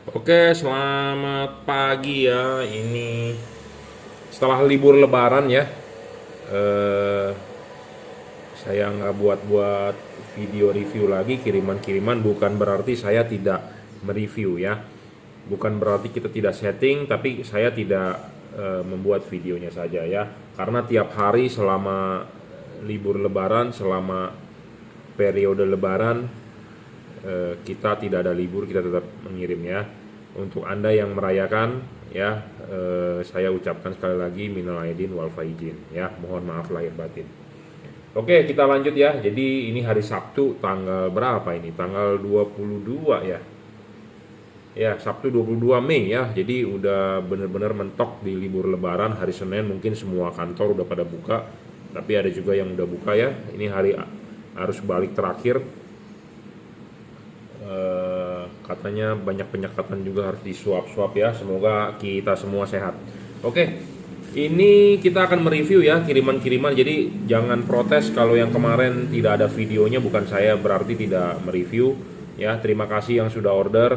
Oke, selamat pagi ya. Ini setelah libur Lebaran ya. Eh, saya nggak buat-buat video review lagi kiriman-kiriman. Bukan berarti saya tidak mereview ya. Bukan berarti kita tidak setting, tapi saya tidak membuat videonya saja ya. Karena tiap hari selama libur Lebaran, selama periode Lebaran, kita tidak ada libur, kita tetap mengirim ya. Untuk Anda yang merayakan ya, saya ucapkan sekali lagi minal aidin wal faizin ya, mohon maaf lahir batin. Oke, kita lanjut ya. Jadi ini hari Sabtu tanggal berapa ini? Tanggal 22 ya. Ya, Sabtu 22 Mei ya. Jadi udah bener-bener mentok di libur Lebaran. Hari Senin mungkin semua kantor udah pada buka, tapi ada juga yang udah buka ya. Ini hari arus balik terakhir. Katanya banyak penyekatan juga harus disuap-suap ya. Semoga kita semua sehat. Oke, ini kita akan mereview ya kiriman-kiriman. Jadi jangan protes kalau yang kemarin tidak ada videonya. Bukan saya berarti tidak mereview ya. Terima kasih yang sudah order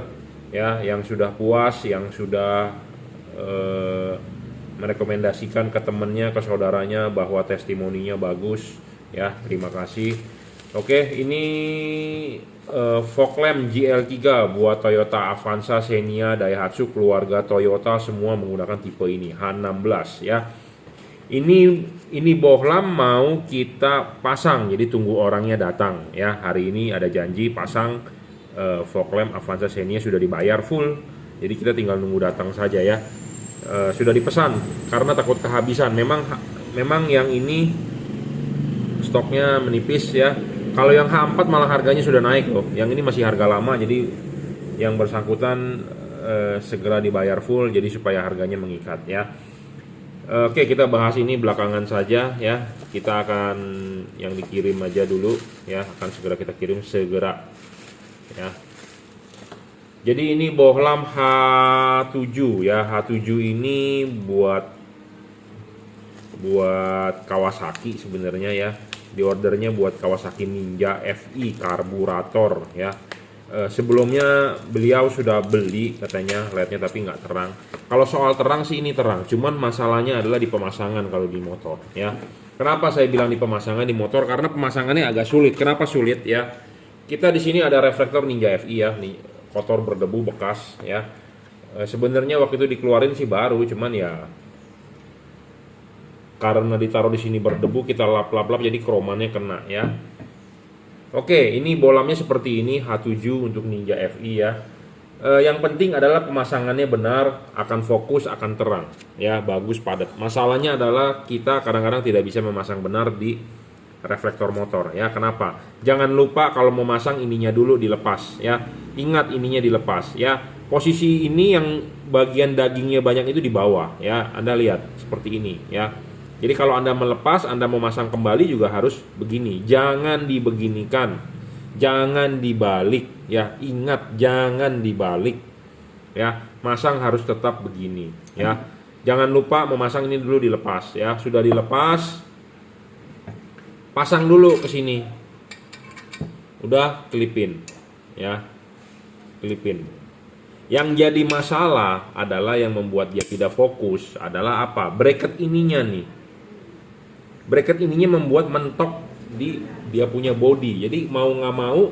ya, yang sudah puas, yang sudah merekomendasikan ke temennya, ke saudaranya bahwa testimoninya bagus ya. Terima kasih. Oke, ini fog lamp GL3 buat Toyota Avanza, Xenia, Daihatsu, keluarga Toyota semua menggunakan tipe ini H16 ya. Ini bohlam mau kita pasang, jadi tunggu orangnya datang ya. Hari ini ada janji pasang fog lamp Avanza Xenia, sudah dibayar full. Jadi kita tinggal nunggu datang saja ya. Sudah dipesan karena takut kehabisan. Memang yang ini stoknya menipis ya. Kalau yang H4 malah harganya sudah naik loh. Yang ini masih harga lama, jadi yang bersangkutan segera dibayar full, jadi supaya harganya mengikat ya. Oke, kita bahas ini belakangan saja ya. Kita akan yang dikirim aja dulu ya. Akan segera kita kirim segera ya. Jadi ini bohlam H7 ya. H7 ini buat Kawasaki sebenarnya ya. Di ordernya buat Kawasaki Ninja FI karburator ya. Sebelumnya beliau sudah beli katanya LED-nya tapi nggak terang. Kalau soal terang sih ini terang, cuman masalahnya adalah di pemasangan kalau di motor ya. Kenapa saya bilang di pemasangan di motor? Karena pemasangannya agak sulit. Kenapa sulit ya? Kita di sini ada reflektor Ninja FI ya, nih kotor berdebu bekas ya. Sebenarnya waktu itu dikeluarin sih baru, cuman ya karena ditaruh di sini berdebu kita lap-lap jadi kromannya kena ya. Oke, ini bolamnya seperti ini H7 untuk Ninja FI ya. Yang penting adalah pemasangannya benar, akan fokus, akan terang ya, bagus padat. Masalahnya adalah kita kadang-kadang tidak bisa memasang benar di reflektor motor ya. Kenapa? Jangan lupa kalau mau masang ininya dulu dilepas ya. Ingat ininya dilepas ya. Posisi ini yang bagian dagingnya banyak itu di bawah ya. Anda lihat seperti ini ya. Jadi kalau Anda melepas, Anda mau masang kembali juga harus begini. Jangan dibeginikan. Jangan dibalik ya. Ingat, jangan dibalik. Ya, masang harus tetap begini ya. Jangan lupa memasang ini dulu dilepas ya. Sudah dilepas, pasang dulu ke sini. Udah kelipin ya. Kelipin. Yang jadi masalah adalah yang membuat dia tidak fokus adalah apa? Bracket ininya nih. Bracket ininya membuat mentok di dia punya body. Jadi mau nggak mau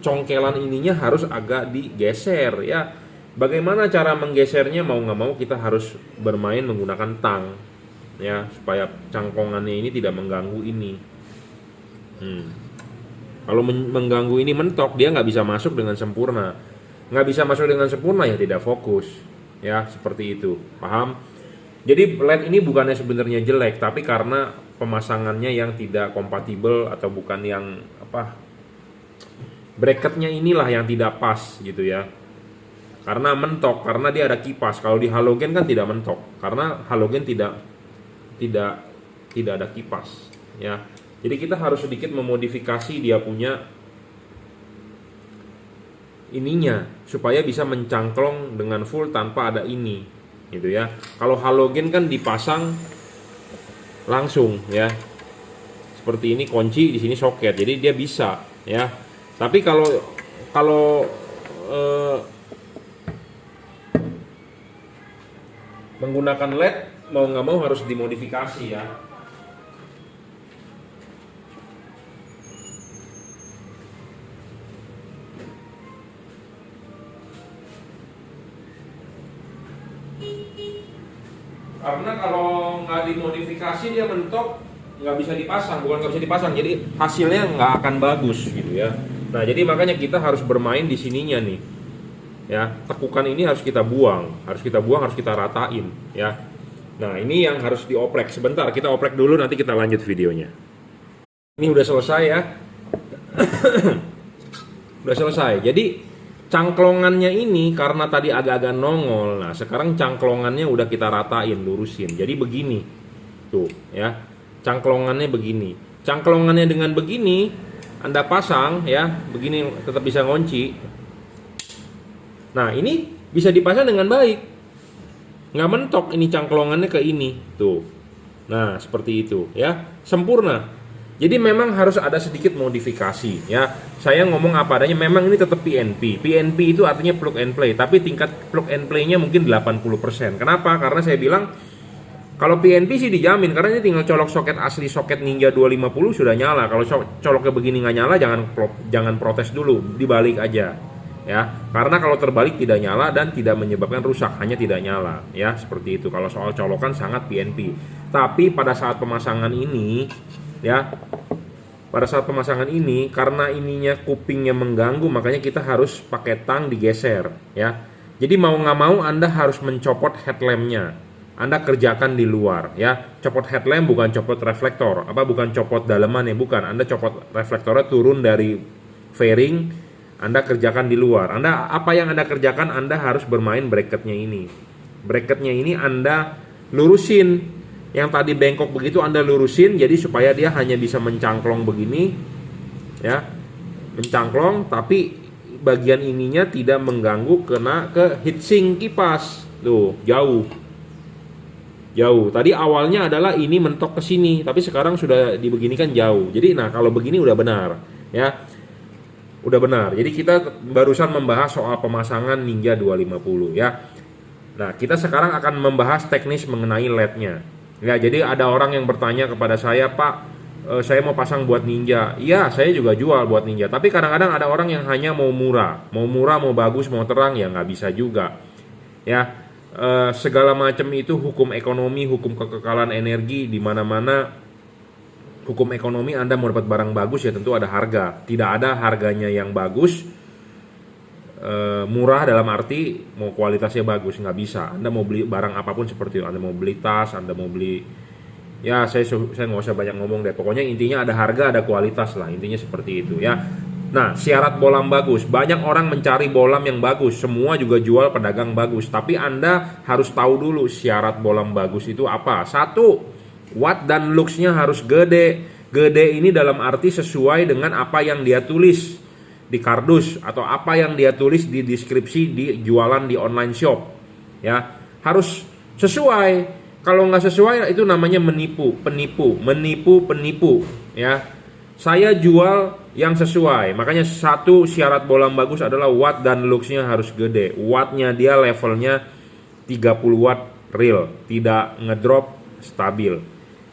congkelan ininya harus agak digeser ya. Bagaimana cara menggesernya? Mau nggak mau kita harus bermain menggunakan tang ya, supaya cangkongannya ini tidak mengganggu ini. Kalau mengganggu ini mentok, dia nggak bisa masuk dengan sempurna. Nggak bisa masuk dengan sempurna ya tidak fokus ya, seperti itu. Paham? Jadi LED ini bukannya sebenarnya jelek, tapi karena pemasangannya yang tidak kompatibel atau bukan yang apa, bracketnya inilah yang tidak pas gitu ya. Karena mentok, karena dia ada kipas. Kalau di halogen kan tidak mentok, karena halogen tidak ada kipas ya. Jadi kita harus sedikit memodifikasi dia punya ininya supaya bisa mencangklong dengan full tanpa ada ini gitu ya. Kalau halogen kan dipasang langsung ya. Seperti ini kunci, di sini soket. Jadi dia bisa ya. Tapi kalau menggunakan LED mau nggak mau harus dimodifikasi ya. Karena kalau nggak dimodifikasi dia mentok, nggak bisa dipasang, bukan nggak bisa dipasang, jadi hasilnya nggak akan bagus gitu ya. Nah jadi makanya kita harus bermain di sininya nih ya, tekukan ini harus kita buang, harus kita ratain ya. Nah ini yang harus dioprek. Sebentar kita oprek dulu, nanti kita lanjut videonya. Ini udah selesai ya. Udah selesai. Jadi cangklongannya ini karena tadi agak-agak nongol. Nah, sekarang cangklongannya udah kita ratain, lurusin. Jadi begini. Tuh, ya. Cangklongannya begini. Cangklongannya dengan begini Anda pasang ya, begini tetap bisa ngunci. Nah, ini bisa dipasang dengan baik. Nggak mentok ini cangklongannya ke ini. Tuh. Nah, seperti itu ya. Sempurna. Jadi memang harus ada sedikit modifikasi ya. Saya ngomong apa adanya, memang ini tetap PNP. PNP itu artinya plug and play, tapi tingkat plug and play-nya mungkin 80%. Kenapa? Karena saya bilang kalau PNP sih dijamin, karena ini tinggal colok soket asli, soket Ninja 250 sudah nyala. Kalau coloknya begini nggak nyala, jangan protes dulu, dibalik aja ya. Karena kalau terbalik tidak nyala dan tidak menyebabkan rusak, hanya tidak nyala ya, seperti itu. Kalau soal colokan sangat PNP. Tapi pada saat pemasangan ini ya, pada saat pemasangan ini karena ininya kupingnya mengganggu, makanya kita harus pakai tang digeser ya. Jadi mau nggak mau Anda harus mencopot headlampnya. Anda kerjakan di luar ya. Copot headlamp bukan copot reflektor, bukan copot dalemannya, bukan. Anda copot reflektornya turun dari fairing, Anda kerjakan di luar. Apa yang Anda kerjakan, Anda harus bermain bracketnya ini. Bracketnya ini Anda lurusin. Yang tadi bengkok begitu Anda lurusin, jadi supaya dia hanya bisa mencangklong begini ya, mencangklong, tapi bagian ininya tidak mengganggu kena ke heatsink kipas. Tuh, jauh. Tadi awalnya adalah ini mentok ke sini, tapi sekarang sudah dibeginikan jauh. Jadi nah kalau begini udah benar ya. Udah benar. Jadi kita barusan membahas soal pemasangan Ninja 250 ya. Nah, kita sekarang akan membahas teknis mengenai LED-nya. Ya, jadi ada orang yang bertanya kepada saya, Pak, saya mau pasang buat Ninja. Iya, saya juga jual buat Ninja. Tapi kadang-kadang ada orang yang hanya mau murah, mau bagus, mau terang, ya nggak bisa juga. Ya, segala macam itu hukum ekonomi, hukum kekekalan energi, di mana-mana hukum ekonomi. Anda mau dapat barang bagus ya tentu ada harga. Tidak ada harganya yang bagus. Murah dalam arti mau kualitasnya bagus, nggak bisa. Anda mau beli barang apapun seperti itu, Anda mau beli tas, Anda mau beli, ya saya nggak usah banyak ngomong deh, pokoknya intinya ada harga, ada kualitas lah, intinya seperti itu ya. Nah, syarat bolam bagus, banyak orang mencari bolam yang bagus, semua juga jual pedagang bagus, tapi Anda harus tahu dulu syarat bolam bagus itu apa. Satu, watt dan luxnya harus gede. Gede ini dalam arti sesuai dengan apa yang dia tulis di kardus atau apa yang dia tulis di deskripsi di jualan di online shop ya, harus sesuai. Kalau nggak sesuai itu namanya penipu ya. Saya jual yang sesuai, makanya satu syarat bolam bagus adalah watt dan luxnya harus gede. Wattnya dia levelnya 30 watt real, tidak ngedrop, stabil.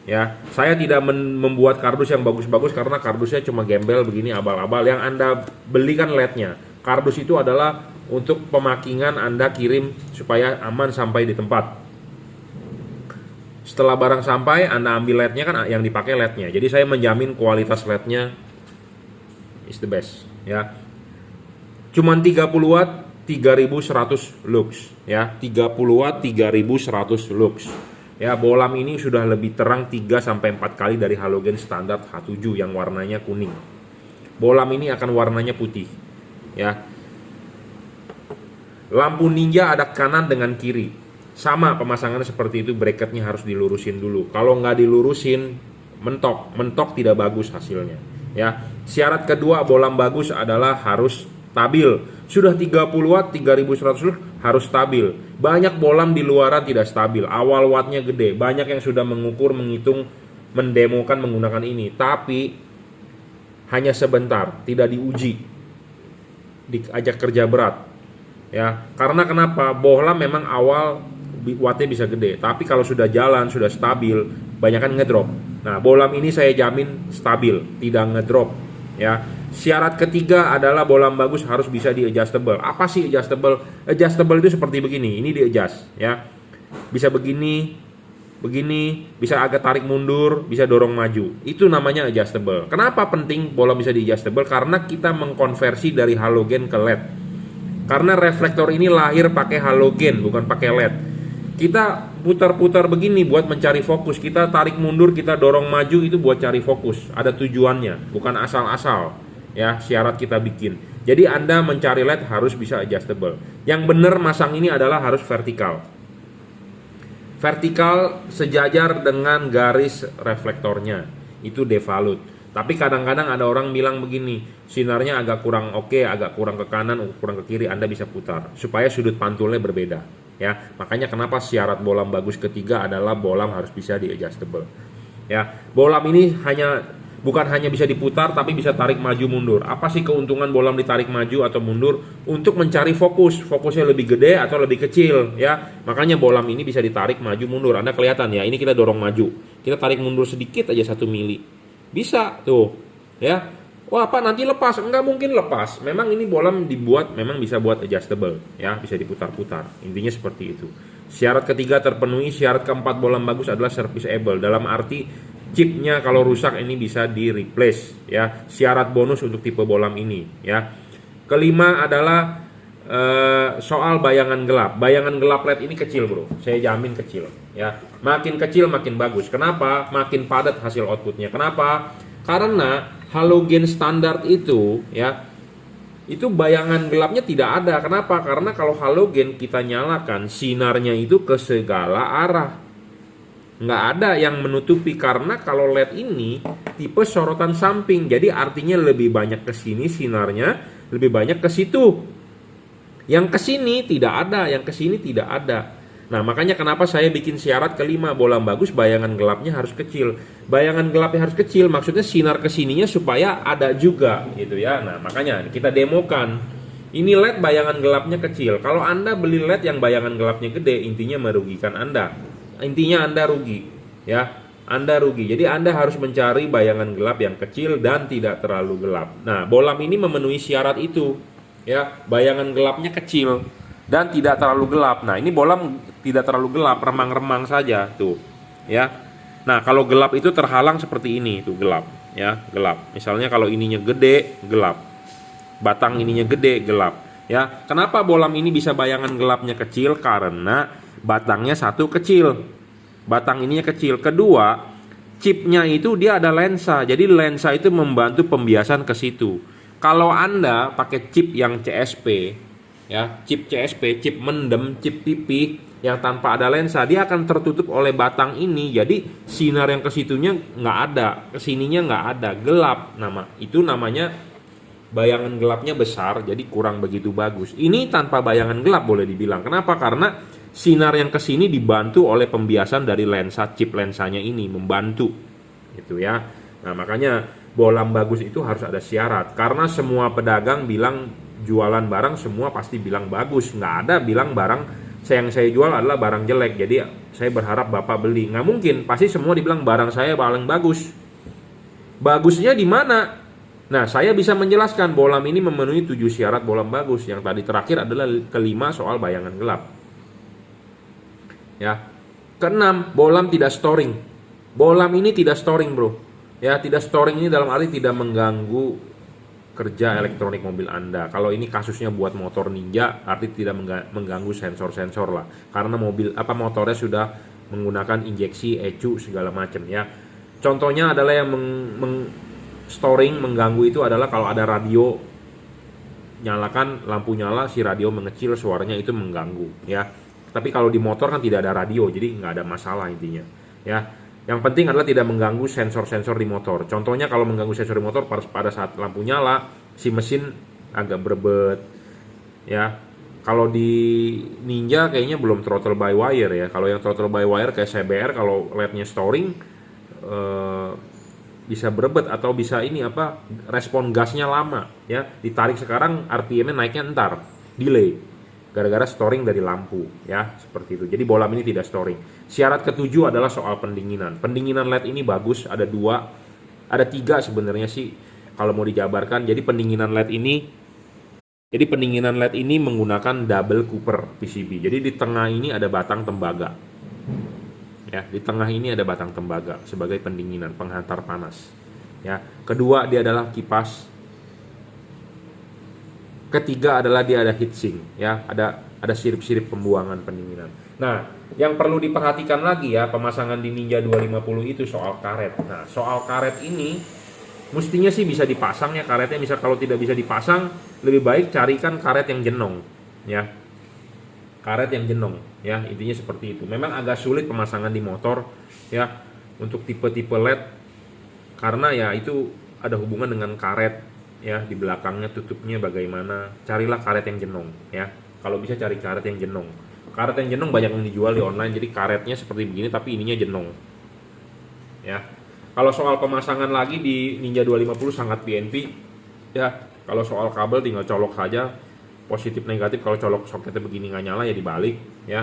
Ya, saya tidak membuat kardus yang bagus-bagus karena kardusnya cuma gembel begini abal-abal. Yang Anda belikan LED-nya. Kardus itu adalah untuk pemakingan, Anda kirim supaya aman sampai di tempat. Setelah barang sampai, Anda ambil LED-nya, kan yang dipakai LED-nya. Jadi saya menjamin kualitas LED-nya is the best ya. Cuman 30 watt 3100 lux ya. 30 watt 3100 lux. Ya, bolam ini sudah lebih terang 3-4 kali dari halogen standar H7 yang warnanya kuning. Bolam ini akan warnanya putih. Ya. Lampu Ninja ada kanan dengan kiri. Sama pemasangannya seperti itu, bracketnya harus dilurusin dulu. Kalau nggak dilurusin, mentok tidak bagus hasilnya. Ya. Syarat kedua bolam bagus adalah harus stabil. Sudah 30 watt 3100 harus stabil. Banyak bolam di luaran tidak stabil. Awal wattnya gede. Banyak yang sudah mengukur, menghitung, mendemokan menggunakan ini. Tapi hanya sebentar, tidak diuji. Diajak kerja berat. Ya, karena kenapa? Bohlam memang awal wattnya bisa gede. Tapi kalau sudah jalan, sudah stabil, banyakan ngedrop. Nah, bolam ini saya jamin stabil, tidak ngedrop ya. Syarat ketiga adalah bolam bagus harus bisa di adjustable. Apa sih adjustable? Adjustable itu seperti begini, ini di adjust ya. Bisa begini, begini, bisa agak tarik mundur, bisa dorong maju. Itu namanya adjustable. Kenapa penting bola bisa di adjustable? Karena kita mengkonversi dari halogen ke LED. Karena reflektor ini lahir pakai halogen, bukan pakai LED. Kita putar-putar begini buat mencari fokus. Kita tarik mundur, kita dorong maju, itu buat cari fokus. Ada tujuannya, bukan asal-asal. Ya, syarat kita bikin. Jadi Anda mencari LED harus bisa adjustable. Yang benar masang ini adalah harus vertikal. Vertikal sejajar dengan garis reflektornya. Itu devalut. Tapi kadang-kadang ada orang bilang begini, sinarnya agak kurang oke, agak kurang ke kanan, kurang ke kiri, Anda bisa putar supaya sudut pantulnya berbeda. Ya, makanya kenapa syarat bolam bagus ketiga adalah bolam harus bisa di adjustable. Ya, bolam ini bukan hanya bisa diputar tapi bisa tarik maju mundur. Apa sih keuntungan bolam ditarik maju atau mundur? Untuk mencari fokus, fokusnya lebih gede atau lebih kecil ya. Makanya bolam ini bisa ditarik maju mundur. Anda kelihatan ya, ini kita dorong maju. Kita tarik mundur sedikit aja 1 mili. Bisa tuh ya. Wah, Pak, nanti lepas? Enggak mungkin lepas. Memang ini bolam dibuat memang bisa buat adjustable ya, bisa diputar-putar. Intinya seperti itu. Syarat ketiga terpenuhi, syarat keempat bolam bagus adalah serviceable. Dalam arti chipnya kalau rusak ini bisa di replace ya. Syarat bonus untuk tipe bolam ini ya. Kelima adalah soal bayangan gelap. Bayangan gelap LED ini kecil, bro. Saya jamin kecil ya. Makin kecil makin bagus. Kenapa? Makin padat hasil outputnya. Kenapa? Karena halogen standar itu ya, itu bayangan gelapnya tidak ada. Kenapa? Karena kalau halogen kita nyalakan, sinarnya itu ke segala arah. Nggak ada yang menutupi, karena kalau LED ini tipe sorotan samping. Jadi artinya lebih banyak ke sini sinarnya, lebih banyak ke situ. Yang ke sini tidak ada, yang ke sini tidak ada. Nah, makanya kenapa saya bikin syarat kelima, bolam bagus bayangan gelapnya harus kecil. Bayangan gelapnya harus kecil, maksudnya sinar kesininya supaya ada juga gitu ya. Nah, makanya kita demokan. Ini LED bayangan gelapnya kecil. Kalau Anda beli LED yang bayangan gelapnya gede, intinya merugikan Anda. Intinya Anda rugi ya. Anda rugi. Jadi Anda harus mencari bayangan gelap yang kecil dan tidak terlalu gelap. Nah, bolam ini memenuhi syarat itu ya. Bayangan gelapnya kecil dan tidak terlalu gelap. Nah, ini bolam tidak terlalu gelap, remang-remang saja tuh ya. Nah, kalau gelap itu terhalang seperti ini tuh, gelap ya, gelap. Misalnya kalau ininya gede, gelap. Batang ininya gede, gelap ya. Kenapa bolam ini bisa bayangan gelapnya kecil? Karena batangnya satu kecil. Batang ininya kecil. Kedua, chipnya itu dia ada lensa. Jadi lensa itu membantu pembiasan ke situ. Kalau Anda pakai chip yang CSP ya, chip CSP, chip mendem, chip pipih yang tanpa ada lensa, dia akan tertutup oleh batang ini. Jadi sinar yang ke situnya nggak ada, kesininya nggak ada, gelap. Itu namanya bayangan gelapnya besar, jadi kurang begitu bagus. Ini tanpa bayangan gelap boleh dibilang. Kenapa? Karena sinar yang ke sini dibantu oleh pembiasan dari lensa, chip lensanya ini membantu gitu ya. Nah, makanya bolam bagus itu harus ada syarat. Karena semua pedagang bilang jualan barang semua pasti bilang bagus, nggak ada bilang barang yang saya jual adalah barang jelek, jadi saya berharap Bapak beli. Nggak mungkin, pasti semua dibilang barang saya paling bagus. Bagusnya di mana? Nah, saya bisa menjelaskan bolam ini memenuhi 7 syarat bolam bagus. Yang tadi terakhir adalah kelima soal bayangan gelap ya. Keenam, bolam tidak storing. Bolam ini tidak storing, bro ya. Tidak storing ini dalam arti tidak mengganggu kerja elektronik mobil Anda. Kalau ini kasusnya buat motor Ninja, arti tidak mengganggu sensor-sensor lah. Karena motornya sudah menggunakan injeksi, ECU segala macam ya. Contohnya adalah yang storing mengganggu itu adalah kalau ada radio, nyalakan lampu nyala, si radio mengecil, suaranya itu mengganggu ya. Tapi kalau di motor kan tidak ada radio, jadi nggak ada masalah intinya ya. Yang penting adalah tidak mengganggu sensor-sensor di motor. Contohnya kalau mengganggu sensor di motor pada saat lampu nyala, si mesin agak berebet ya. Kalau di Ninja kayaknya belum throttle by wire ya. Kalau yang throttle by wire kayak CBR, kalau LED-nya storing bisa berebet atau bisa respon gasnya lama ya. Ditarik sekarang, RPM-nya naiknya entar, delay gara-gara storing dari lampu ya, seperti itu. Jadi bolam ini tidak storing. Syarat ketujuh adalah soal pendinginan. Pendinginan LED ini bagus, ada tiga sebenarnya sih kalau mau dijabarkan. Jadi pendinginan LED ini menggunakan double cooper PCB. Jadi di tengah ini ada batang tembaga. Ya, di tengah ini ada batang tembaga sebagai pendinginan, penghantar panas. Ya, kedua dia adalah kipas. Ketiga adalah dia ada heatsink, ya, ada sirip-sirip pembuangan pendinginan. Nah, yang perlu diperhatikan lagi ya, pemasangan di Ninja 250 itu soal karet. Nah, soal karet ini mestinya sih bisa dipasang ya karetnya. Misal kalau tidak bisa dipasang, lebih baik carikan karet yang jenong, ya. Karet yang jenong, ya, intinya seperti itu. Memang agak sulit pemasangan di motor, ya, untuk tipe-tipe LED, karena ya itu ada hubungan dengan karet, ya, di belakangnya tutupnya bagaimana. Carilah karet yang jenong, ya. Kalau bisa cari karet yang jenong. Karet yang jenong banyak yang dijual di online, jadi karetnya seperti begini tapi ininya jenong, ya. Kalau soal pemasangan lagi di Ninja 250 sangat PNP, ya. Kalau soal kabel tinggal colok saja, positif negatif. Kalau colok soketnya begini nggak nyala ya dibalik, ya.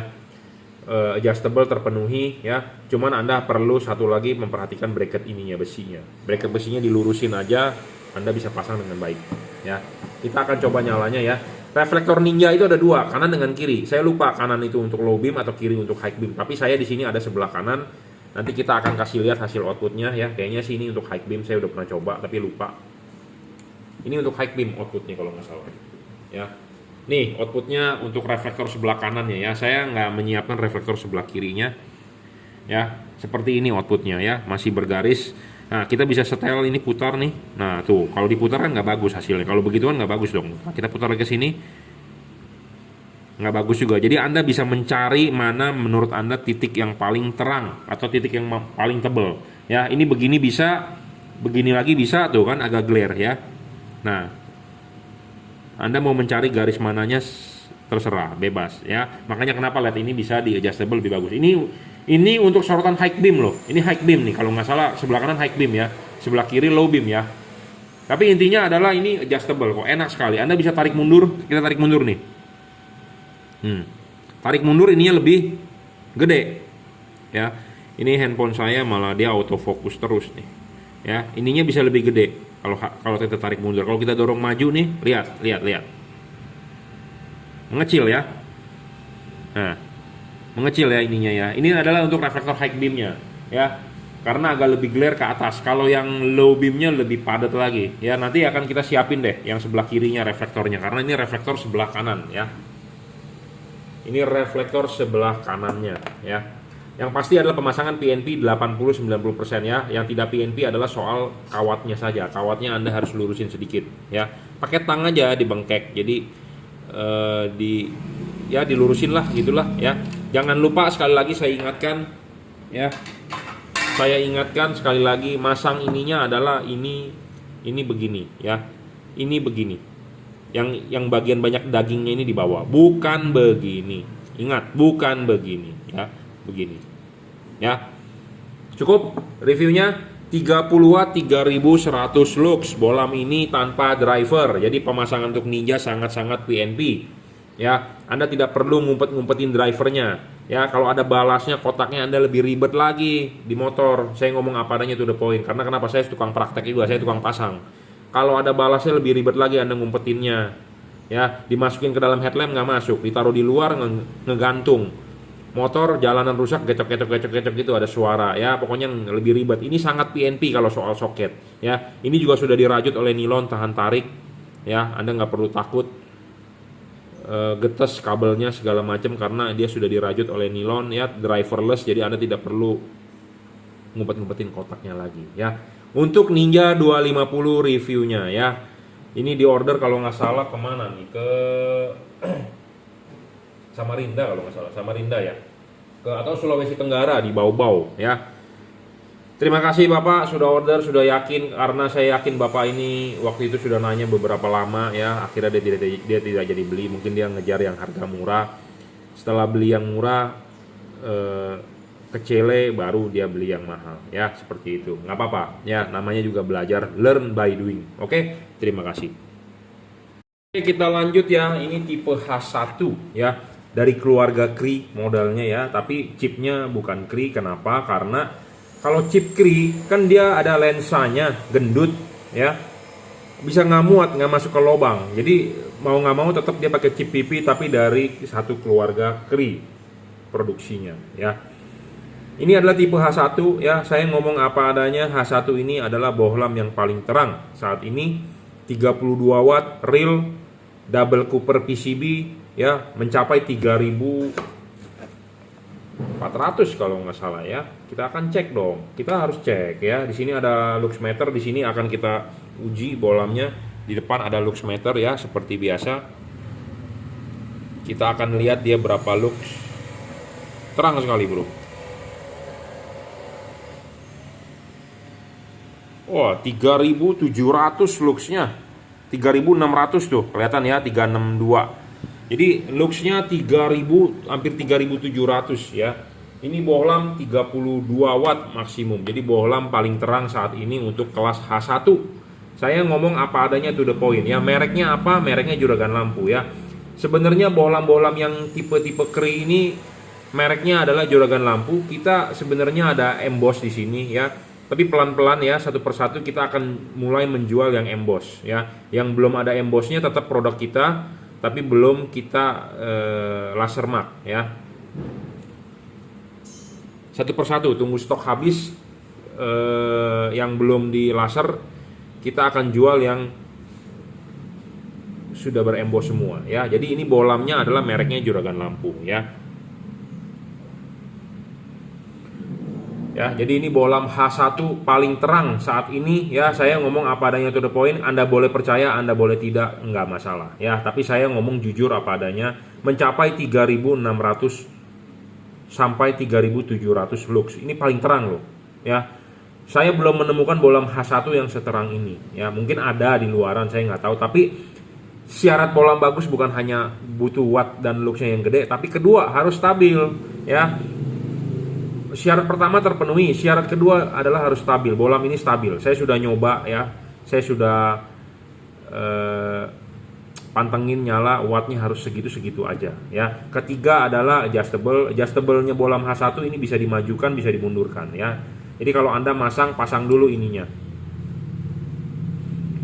Adjustable terpenuhi, ya. Cuman Anda perlu satu lagi memperhatikan bracket ininya, besinya. Bracket besinya dilurusin aja, Anda bisa pasang dengan baik, ya. Kita akan coba nyalanya ya. Reflektor Ninja itu ada dua, kanan dengan kiri. Saya lupa kanan itu untuk low beam atau kiri untuk high beam. Tapi saya di sini ada sebelah kanan. Nanti kita akan kasih lihat hasil outputnya ya. Kayaknya sih ini untuk high beam, saya udah pernah coba tapi lupa. Ini untuk high beam outputnya kalau nggak salah, ya. Nih outputnya untuk reflektor sebelah kanannya ya. Saya nggak menyiapkan reflektor sebelah kirinya, ya. Seperti ini outputnya ya, masih bergaris. Nah, kita bisa setel ini, putar nih. Nah, tuh, kalau diputar kan nggak bagus hasilnya. Kalau begituan nggak bagus dong. Nah, kita putar lagi ke sini, nggak bagus juga. Jadi Anda bisa mencari mana menurut Anda titik yang paling terang atau titik yang paling tebal. Ya, ini begini bisa, begini lagi bisa, tuh kan agak glare ya. Nah, Anda mau mencari garis mananya terserah, bebas ya. Makanya kenapa LED ini bisa di adjustable lebih bagus. Ini untuk sorotan high beam loh. Ini high beam nih, kalau nggak salah sebelah kanan high beam ya, sebelah kiri low beam ya. Tapi intinya adalah ini adjustable kok, enak sekali. Anda bisa tarik mundur, kita tarik mundur nih. Tarik mundur ininya lebih gede. Ya, ini handphone saya malah dia autofocus terus nih. Ya, ininya bisa lebih gede kalau kita tarik mundur. Kalau kita dorong maju nih, lihat. Mengecil ya. Nah, mengecil ya ininya ya. Ini adalah untuk reflektor high beamnya ya, karena agak lebih glare ke atas. Kalau yang low beamnya lebih padat lagi ya. Nanti akan kita siapin deh yang sebelah kirinya reflektornya, karena ini reflektor sebelah kanan ya. Ini reflektor sebelah kanannya ya. Yang pasti adalah pemasangan PNP 80-90% ya. Yang tidak PNP adalah soal kawatnya saja. Kawatnya Anda harus lurusin sedikit ya. Pakai tang aja dibengkek. Jadi dilurusin lah gitulah ya. Jangan lupa sekali lagi saya ingatkan ya. Saya ingatkan sekali lagi, masang ininya adalah ini begini ya. Ini begini. Yang bagian banyak dagingnya ini di bawah, bukan begini. Ingat, bukan begini ya, begini. Ya. Cukup reviewnya 30 watt 3100 lux. Bolam ini tanpa driver. Jadi pemasangan untuk Ninja sangat-sangat PNP. Ya, Anda tidak perlu ngumpet-ngumpetin drivernya. Ya, kalau ada balasnya kotaknya Anda lebih ribet lagi di motor. Saya ngomong apa adanya itu the point. Karena kenapa, saya tukang praktek juga, saya tukang pasang. Kalau ada balasnya lebih ribet lagi Anda ngumpetinnya. Ya, dimasukin ke dalam headlamp nggak masuk, ditaruh di luar ngegantung. Motor jalanan rusak gecok gitu ada suara ya, pokoknya lebih ribet. Ini sangat PNP kalau soal soket ya. Ini juga sudah dirajut oleh nilon tahan tarik ya. Anda nggak perlu takut getes kabelnya segala macam karena dia sudah dirajut oleh nilon ya, driverless, jadi Anda tidak perlu ngumpet-ngumpetin kotaknya lagi ya. Untuk Ninja 250 reviewnya ya. Ini di order kalau nggak salah kemana nih, ke Samarinda kalau nggak salah, Samarinda ya, atau Sulawesi Tenggara di Bau-Bau ya. Terima kasih Bapak sudah order, sudah yakin, karena saya yakin Bapak ini waktu itu sudah nanya beberapa lama ya. Akhirnya dia tidak jadi beli, mungkin dia ngejar yang harga murah. Setelah beli yang murah kecele, baru dia beli yang mahal ya, seperti itu. Nggak apa-apa ya, namanya juga belajar, learn by doing. Oke, terima kasih. Oke, kita lanjut ya. Ini tipe H1 ya, dari keluarga Cree modelnya ya, tapi chipnya bukan Cree. Kenapa? Karena kalau chip Cree kan dia ada lensanya gendut ya, bisa nggak muat, nggak masuk ke lubang. Jadi mau nggak mau tetap dia pakai chip PP, tapi dari satu keluarga Cree produksinya ya. Ini adalah tipe H1 ya. Saya ngomong apa adanya, H1 ini adalah bohlam yang paling terang saat ini. 32 watt real double cooper PCB ya, mencapai 3400 kalau nggak salah ya. Kita akan cek dong. Kita harus cek ya. Di sini ada luxmeter, di sini akan kita uji bohlamnya. Di depan ada luxmeter ya, seperti biasa. Kita akan lihat dia berapa lux. Terang sekali, bro. Wah, 3700 luxnya. 3600 tuh, kelihatan ya, 362. Jadi luxnya 3000, hampir 3700 ya. Ini bohlam 32 watt maksimum. Jadi bohlam paling terang saat ini untuk kelas H1. Saya ngomong apa adanya, to the point ya. Mereknya apa? Mereknya juragan lampu ya. Sebenarnya bohlam-bohlam yang tipe-tipe Cree ini mereknya adalah juragan lampu. Kita sebenarnya ada emboss di sini ya. Tapi pelan-pelan ya, satu persatu kita akan mulai menjual yang emboss ya. Yang belum ada embossnya tetap produk kita, tapi belum kita laser mark ya. Satu persatu tunggu stok habis, yang belum di laser kita akan jual yang sudah beremboss semua ya. Jadi ini bohlamnya adalah mereknya juragan lampu ya. Ya, jadi ini bohlam H1 paling terang saat ini ya. Saya ngomong apa adanya, to the point. Anda boleh percaya, Anda boleh tidak, nggak masalah ya. Tapi saya ngomong jujur apa adanya, mencapai 3600 sampai 3700 lux. Ini paling terang loh ya. Saya belum menemukan bohlam H1 yang seterang ini ya. Mungkin ada di luaran, saya nggak tahu. Tapi syarat bohlam bagus bukan hanya butuh watt dan luxnya yang gede, tapi kedua harus stabil ya. Syarat pertama terpenuhi, syarat kedua adalah harus stabil. Bohlam ini stabil. Saya sudah nyoba ya. Saya sudah pantengin nyala, wattnya harus segitu-segitu aja ya. Ketiga adalah adjustable. Adjustable-nya bohlam H1 ini bisa dimajukan, bisa dimundurkan ya. Jadi kalau Anda pasang dulu ininya.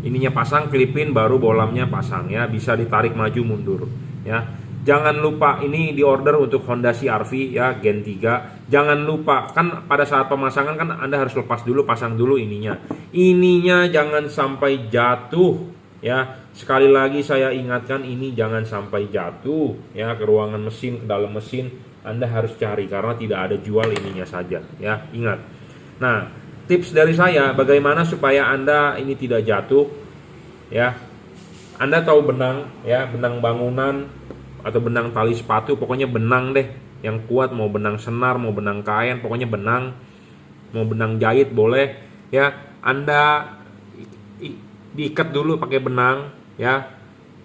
Ininya pasang, klipin, baru bohlamnya pasang ya. Bisa ditarik maju mundur ya. Jangan lupa ini di order untuk Honda CR-V ya, Gen 3. Jangan lupa, kan pada saat pemasangan kan Anda harus lepas dulu, pasang dulu ininya. Ininya jangan sampai jatuh ya. Sekali lagi saya ingatkan, ini jangan sampai jatuh ya ke ruangan mesin, ke dalam mesin. Anda harus cari karena tidak ada jual ininya saja ya. Ingat. Nah, tips dari saya bagaimana supaya Anda ini tidak jatuh ya. Anda tahu benang ya, benang bangunan atau benang tali sepatu, pokoknya benang deh yang kuat, mau benang senar, mau benang kain, pokoknya benang, mau benang jahit boleh ya. Anda diikat dulu pakai benang ya,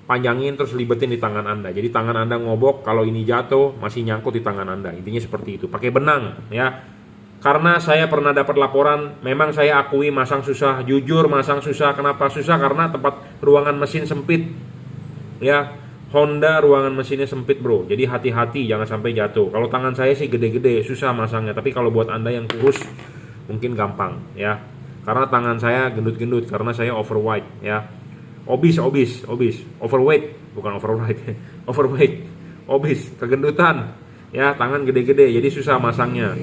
panjangin terus libetin di tangan Anda. Jadi tangan Anda ngobok, kalau ini jatuh masih nyangkut di tangan Anda. Intinya seperti itu, pakai benang ya. Karena saya pernah dapat laporan, memang saya akui masang susah, jujur masang susah. Kenapa susah? Karena tempat ruangan mesin sempit ya. Honda ruangan mesinnya sempit bro, jadi hati-hati jangan sampai jatuh. Kalau tangan saya sih gede-gede, susah masangnya. Tapi kalau buat Anda yang kurus mungkin gampang ya. Karena tangan saya gendut-gendut, karena saya overweight ya. Obes, overweight, bukan overweight, overweight, obes, kegendutan ya, tangan gede-gede, jadi susah masangnya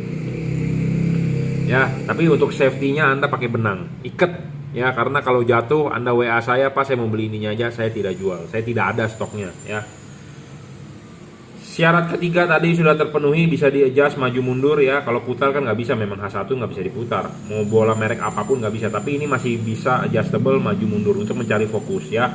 ya. Tapi untuk safety-nya Anda pakai benang, ikat ya, karena kalau jatuh Anda WA saya, Pak saya mau beli ininya aja, saya tidak jual, saya tidak ada stoknya ya. Syarat ketiga tadi sudah terpenuhi, bisa di-adjust maju mundur ya. Kalau putar kan nggak bisa, memang H1 nggak bisa diputar, mau bola merek apapun nggak bisa. Tapi ini masih bisa adjustable maju mundur untuk mencari fokus ya.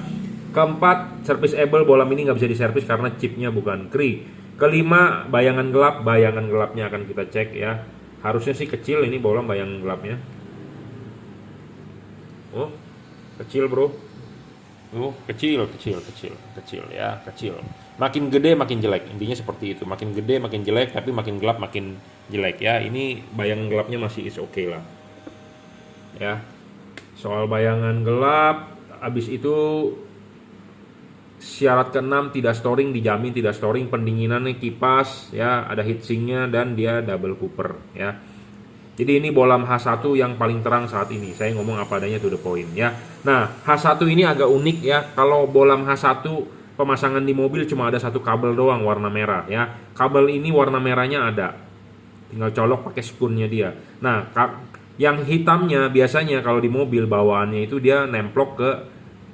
Keempat, serviceable, bola ini nggak bisa diservis karena chipnya bukan Cree. Kelima, bayangan gelap, bayangan gelapnya akan kita cek ya. Harusnya sih kecil ini bola bayangan gelapnya. Oh, kecil bro. Oh, kecil ya, kecil. Makin gede makin jelek. Intinya seperti itu. Makin gede makin jelek, tapi makin gelap makin jelek ya. Ini bayangan gelapnya masih is okay lah. Ya. Soal bayangan gelap, habis itu Syarat keenam, tidak storing, dijamin tidak storing. Pendinginannya kipas ya, ada heatsinknya dan dia double cooper ya. Jadi ini bohlam H1 yang paling terang saat ini. Saya ngomong apa adanya to the point ya. Nah, H1 ini agak unik ya. Kalau bohlam H1 pemasangan di mobil cuma ada satu kabel doang warna merah ya. Kabel ini warna merahnya ada. Tinggal colok pakai spoonnya dia. Nah, yang hitamnya biasanya kalau di mobil bawaannya itu dia nemplok ke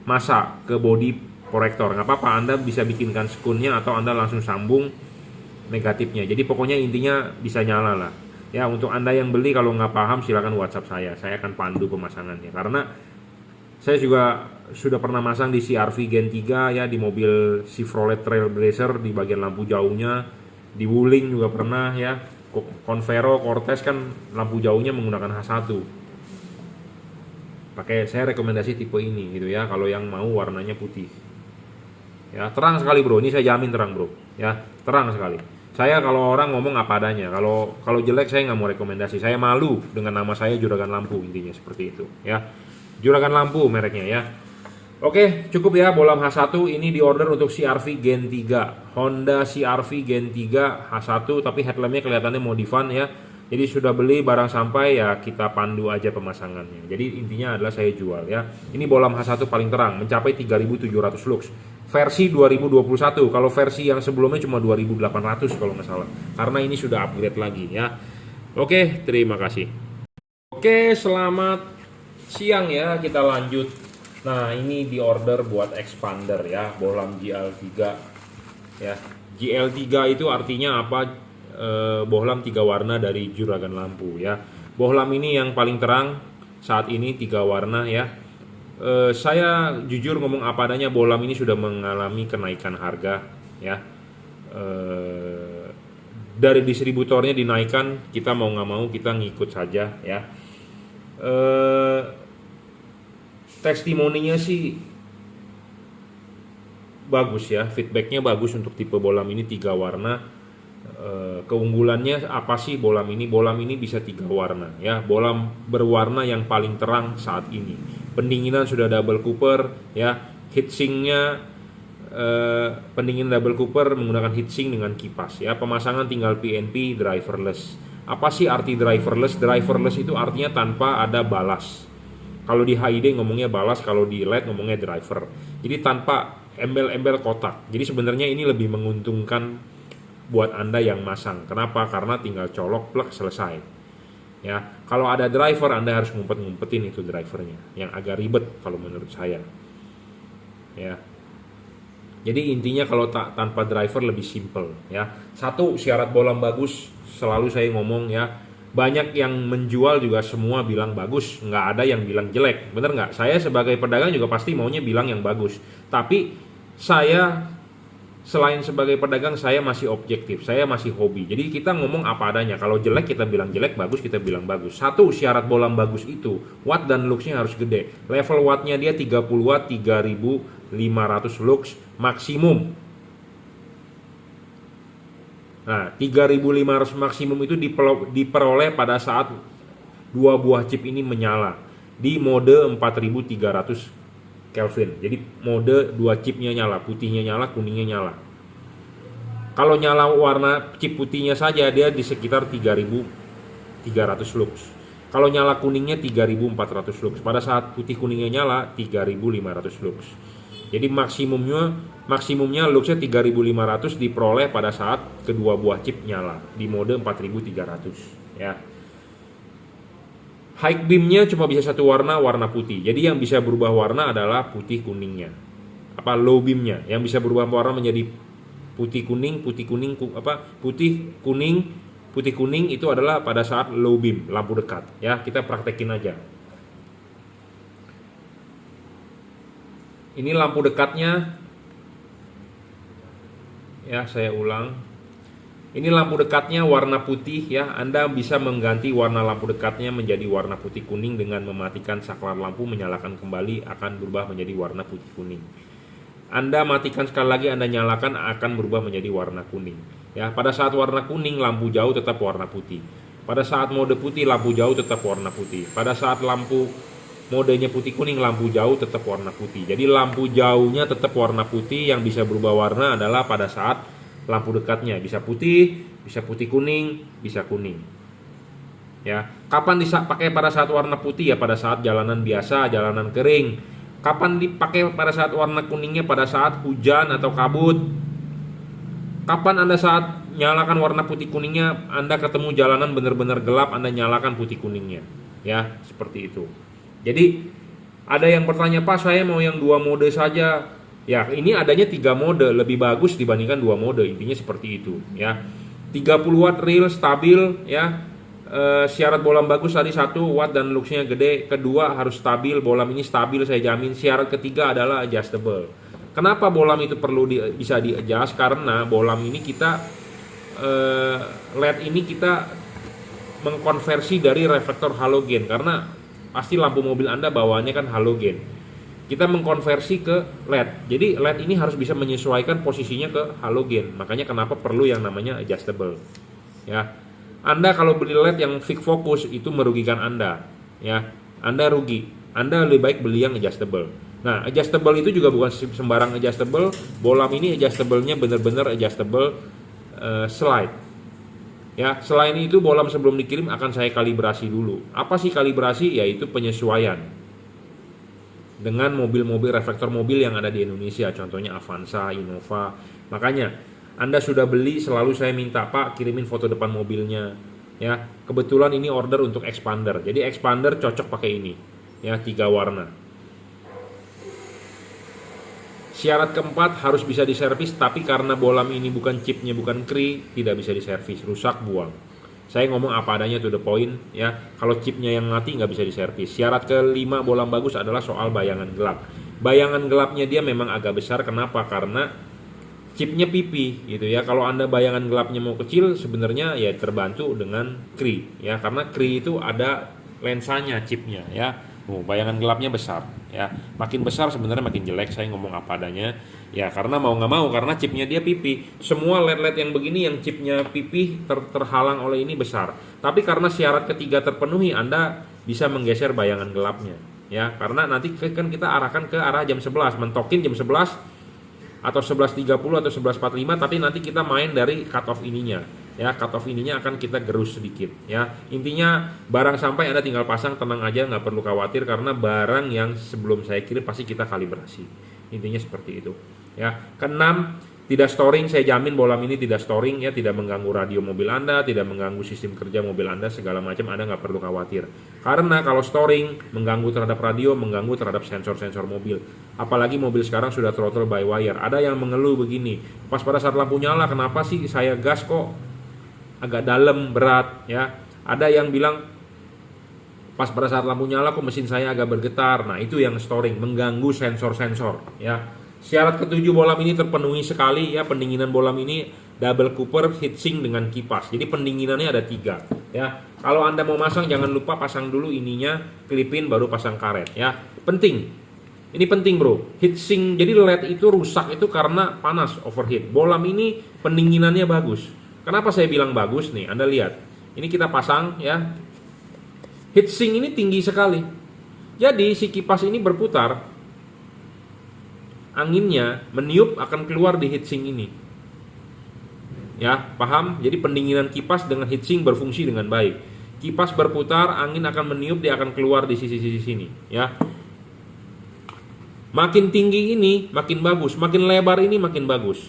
masa, ke body korektor. Nggak apa-apa, Anda bisa bikinkan skunnya atau Anda langsung sambung negatifnya. Jadi pokoknya intinya bisa nyala lah. Ya, untuk Anda yang beli kalau nggak paham silakan WhatsApp saya akan pandu pemasangannya. Karena saya juga sudah pernah masang di CR-V Gen 3 ya, di mobil Chevrolet Trailblazer di bagian lampu jauhnya, di Wuling juga pernah ya. Convero, Cortez kan lampu jauhnya menggunakan H1. Saya rekomendasi tipe ini gitu ya, kalau yang mau warnanya putih. Ya, terang sekali bro, ini saya jamin terang bro. Ya, terang sekali. Saya kalau orang ngomong apa adanya. Kalau jelek saya nggak mau rekomendasi. Saya malu dengan nama saya Juragan Lampu, intinya seperti itu. Ya, Juragan Lampu mereknya ya. Oke, cukup ya bohlam H1 ini di order untuk CR-V Gen 3. Honda CR-V Gen 3 H1, tapi headlampnya kelihatannya modifan ya. Jadi sudah beli barang sampai ya kita pandu aja pemasangannya. Jadi intinya adalah saya jual ya. Ini bohlam H1 paling terang mencapai 3.700 lux. Versi 2021. Kalau versi yang sebelumnya cuma 2.800 kalau nggak salah. Karena ini sudah upgrade lagi ya. Oke, terima kasih. Oke, selamat siang ya. Kita lanjut. Nah, ini di order buat expander ya, bohlam GL3 ya. GL3 itu artinya apa? Bohlam 3 warna dari Juragan Lampu ya. Bohlam ini yang paling terang saat ini 3 warna ya. Saya jujur ngomong apa adanya, bohlam ini sudah mengalami kenaikan harga ya. Dari distributornya dinaikkan, kita mau nggak mau kita ngikut saja ya. Testimoninya sih bagus ya, feedbacknya bagus untuk tipe bohlam ini 3 warna. Keunggulannya apa sih bohlam ini? Bohlam ini bisa 3 warna ya. Bohlam berwarna yang paling terang saat ini. Pendinginan sudah double cooper ya. Heatsinknya pendingin double cooper menggunakan heatsink dengan kipas ya. Pemasangan tinggal PNP driverless. Apa sih arti driverless? Driverless itu artinya tanpa ada balas. Kalau di HID ngomongnya balas, kalau di LED ngomongnya driver. Jadi tanpa embel-embel kotak. Jadi sebenarnya ini lebih menguntungkan buat Anda yang masang. Kenapa? Karena tinggal colok plug selesai. Ya, kalau ada driver Anda harus ngumpet-ngumpetin itu drivernya, yang agak ribet kalau menurut saya. Ya. Jadi intinya kalau tanpa driver lebih simple ya. Satu, syarat bohlam bagus, selalu saya ngomong ya. Banyak yang menjual juga semua bilang bagus, nggak ada yang bilang jelek, bener nggak? Saya sebagai pedagang juga pasti maunya bilang yang bagus. Tapi saya selain sebagai pedagang saya masih objektif, saya masih hobi. Jadi kita ngomong apa adanya. Kalau jelek kita bilang jelek, bagus kita bilang bagus. Satu, syarat bohlam bagus itu watt dan luxnya harus gede. Level wattnya dia 30 watt, 3.500 lux maksimum. Nah, 3.500 maksimum itu diperoleh pada saat 2 buah chip ini menyala di mode 4.300 Kelvin. Jadi mode 2 chipnya nyala, putihnya nyala, kuningnya nyala. Kalau nyala warna chip putihnya saja dia di sekitar 3.300 lux. Kalau nyala kuningnya 3.400 lux. Pada saat putih kuningnya nyala 3.500 lux. Jadi maksimumnya luxnya 3.500 diperoleh pada saat kedua buah chip nyala di mode 4.300 ya. High beamnya cuma bisa satu warna, warna putih. Jadi yang bisa berubah warna adalah putih kuningnya. Low beamnya yang bisa berubah warna menjadi putih kuning itu adalah pada saat low beam, lampu dekat. Ya, kita praktekin aja. Ini lampu dekatnya. Ya, saya ulang. Ini lampu dekatnya warna putih ya. Anda bisa mengganti warna lampu dekatnya menjadi warna putih kuning dengan mematikan saklar lampu, menyalakan kembali akan berubah menjadi warna putih kuning. Anda matikan sekali lagi, Anda nyalakan akan berubah menjadi warna kuning. Ya, pada saat warna kuning lampu jauh tetap warna putih. Pada saat mode putih lampu jauh tetap warna putih. Pada saat lampu modenya putih kuning, lampu jauh tetap warna putih. Jadi lampu jauhnya tetap warna putih, yang bisa berubah warna adalah pada saat lampu dekatnya bisa putih kuning, bisa kuning. Ya, kapan dipakai pada saat warna putih? Ya pada saat jalanan biasa, jalanan kering. Kapan dipakai pada saat warna kuningnya? Pada saat hujan atau kabut. Kapan Anda saat nyalakan warna putih kuningnya, Anda ketemu jalanan benar-benar gelap, Anda nyalakan putih kuningnya. Ya, seperti itu. Jadi ada yang bertanya, Pak saya mau yang 2 mode saja. Ya ini adanya 3 mode, lebih bagus dibandingkan 2 mode, intinya seperti itu ya. 30 watt real stabil ya. Syarat bolam bagus tadi 1 watt dan luxnya gede. Kedua harus stabil, bolam ini stabil saya jamin. Syarat ketiga adalah adjustable. Kenapa bolam itu perlu bisa di adjust? Karena bolam ini kita LED ini kita mengkonversi dari reflektor halogen, karena pasti lampu mobil Anda bawaannya kan halogen. Kita mengkonversi ke LED. Jadi LED ini harus bisa menyesuaikan posisinya ke halogen. Makanya kenapa perlu yang namanya adjustable. Ya. Anda kalau beli LED yang fix fokus itu merugikan Anda. Ya. Anda rugi. Anda lebih baik beli yang adjustable. Nah, adjustable itu juga bukan sembarang adjustable. Bolam ini adjustable-nya benar-benar adjustable slide. Ya, selain itu bolam sebelum dikirim akan saya kalibrasi dulu. Apa sih kalibrasi? Yaitu penyesuaian dengan mobil-mobil reflektor mobil yang ada di Indonesia, contohnya Avanza, Innova. Makanya Anda sudah beli, selalu saya minta, Pak kirimin foto depan mobilnya. Ya, kebetulan ini order untuk expander. Jadi expander cocok pakai ini. Ya, 3 warna. Syarat keempat harus bisa diservis, tapi karena bolam ini bukan chipnya, bukan kri, tidak bisa diservis, rusak buang. Saya ngomong apa adanya to the point ya. Kalau chipnya yang mati nggak bisa diservis. Syarat kelima bolam bagus adalah soal bayangan gelap. Bayangan gelapnya dia memang agak besar. Kenapa? Karena chipnya pipi gitu ya. Kalau Anda bayangan gelapnya mau kecil, sebenarnya ya terbantu dengan kri ya. Karena kri itu ada lensanya chipnya ya. Bayangan gelapnya besar ya. Makin besar sebenarnya makin jelek, saya ngomong apa adanya. Ya karena mau nggak mau, karena chipnya dia pipi. Semua LED-LED yang begini yang chipnya pipi terhalang oleh ini besar. Tapi karena syarat ketiga terpenuhi, Anda bisa menggeser bayangan gelapnya. Ya karena nanti kan kita arahkan ke arah jam 11, mentokin jam 11 atau 11.30 atau 11.45, tapi nanti kita main dari cut off ininya. Ya, cut off ininya akan kita gerus sedikit ya. Intinya barang sampai Anda tinggal pasang, tenang aja, nggak perlu khawatir karena barang yang sebelum saya kirim pasti kita kalibrasi. Intinya seperti itu ya. Keenam, tidak storing, saya jamin bolam ini tidak storing ya, tidak mengganggu radio mobil Anda, tidak mengganggu sistem kerja mobil Anda segala macam, Anda nggak perlu khawatir. Karena kalau storing mengganggu terhadap radio, mengganggu terhadap sensor-sensor mobil. Apalagi mobil sekarang sudah throttle by wire. Ada yang mengeluh begini, pas pada saat lampu nyala kenapa sih saya gas kok agak dalam, berat ya. Ada yang bilang pas pada saat lampu nyala kok mesin saya agak bergetar. Nah itu yang storing, mengganggu sensor-sensor ya. Syarat ketujuh bolam ini terpenuhi sekali ya. Pendinginan bolam ini double cooper heatsink dengan kipas. Jadi pendinginannya ada 3 ya. Kalau Anda mau masang jangan lupa pasang dulu ininya, klipin baru pasang karet ya. Penting. Ini penting bro. Heatsink, jadi LED itu rusak itu karena panas, overheat. Bolam ini pendinginannya bagus. Kenapa saya bilang bagus nih? Anda lihat. Ini kita pasang ya. Heatsink ini tinggi sekali. Jadi si kipas ini berputar. Anginnya meniup akan keluar di heatsink ini. Ya, paham? Jadi pendinginan kipas dengan heatsink berfungsi dengan baik. Kipas berputar, angin akan meniup, dia akan keluar di sisi-sisi sini, ya. Makin tinggi ini makin bagus, makin lebar ini makin bagus.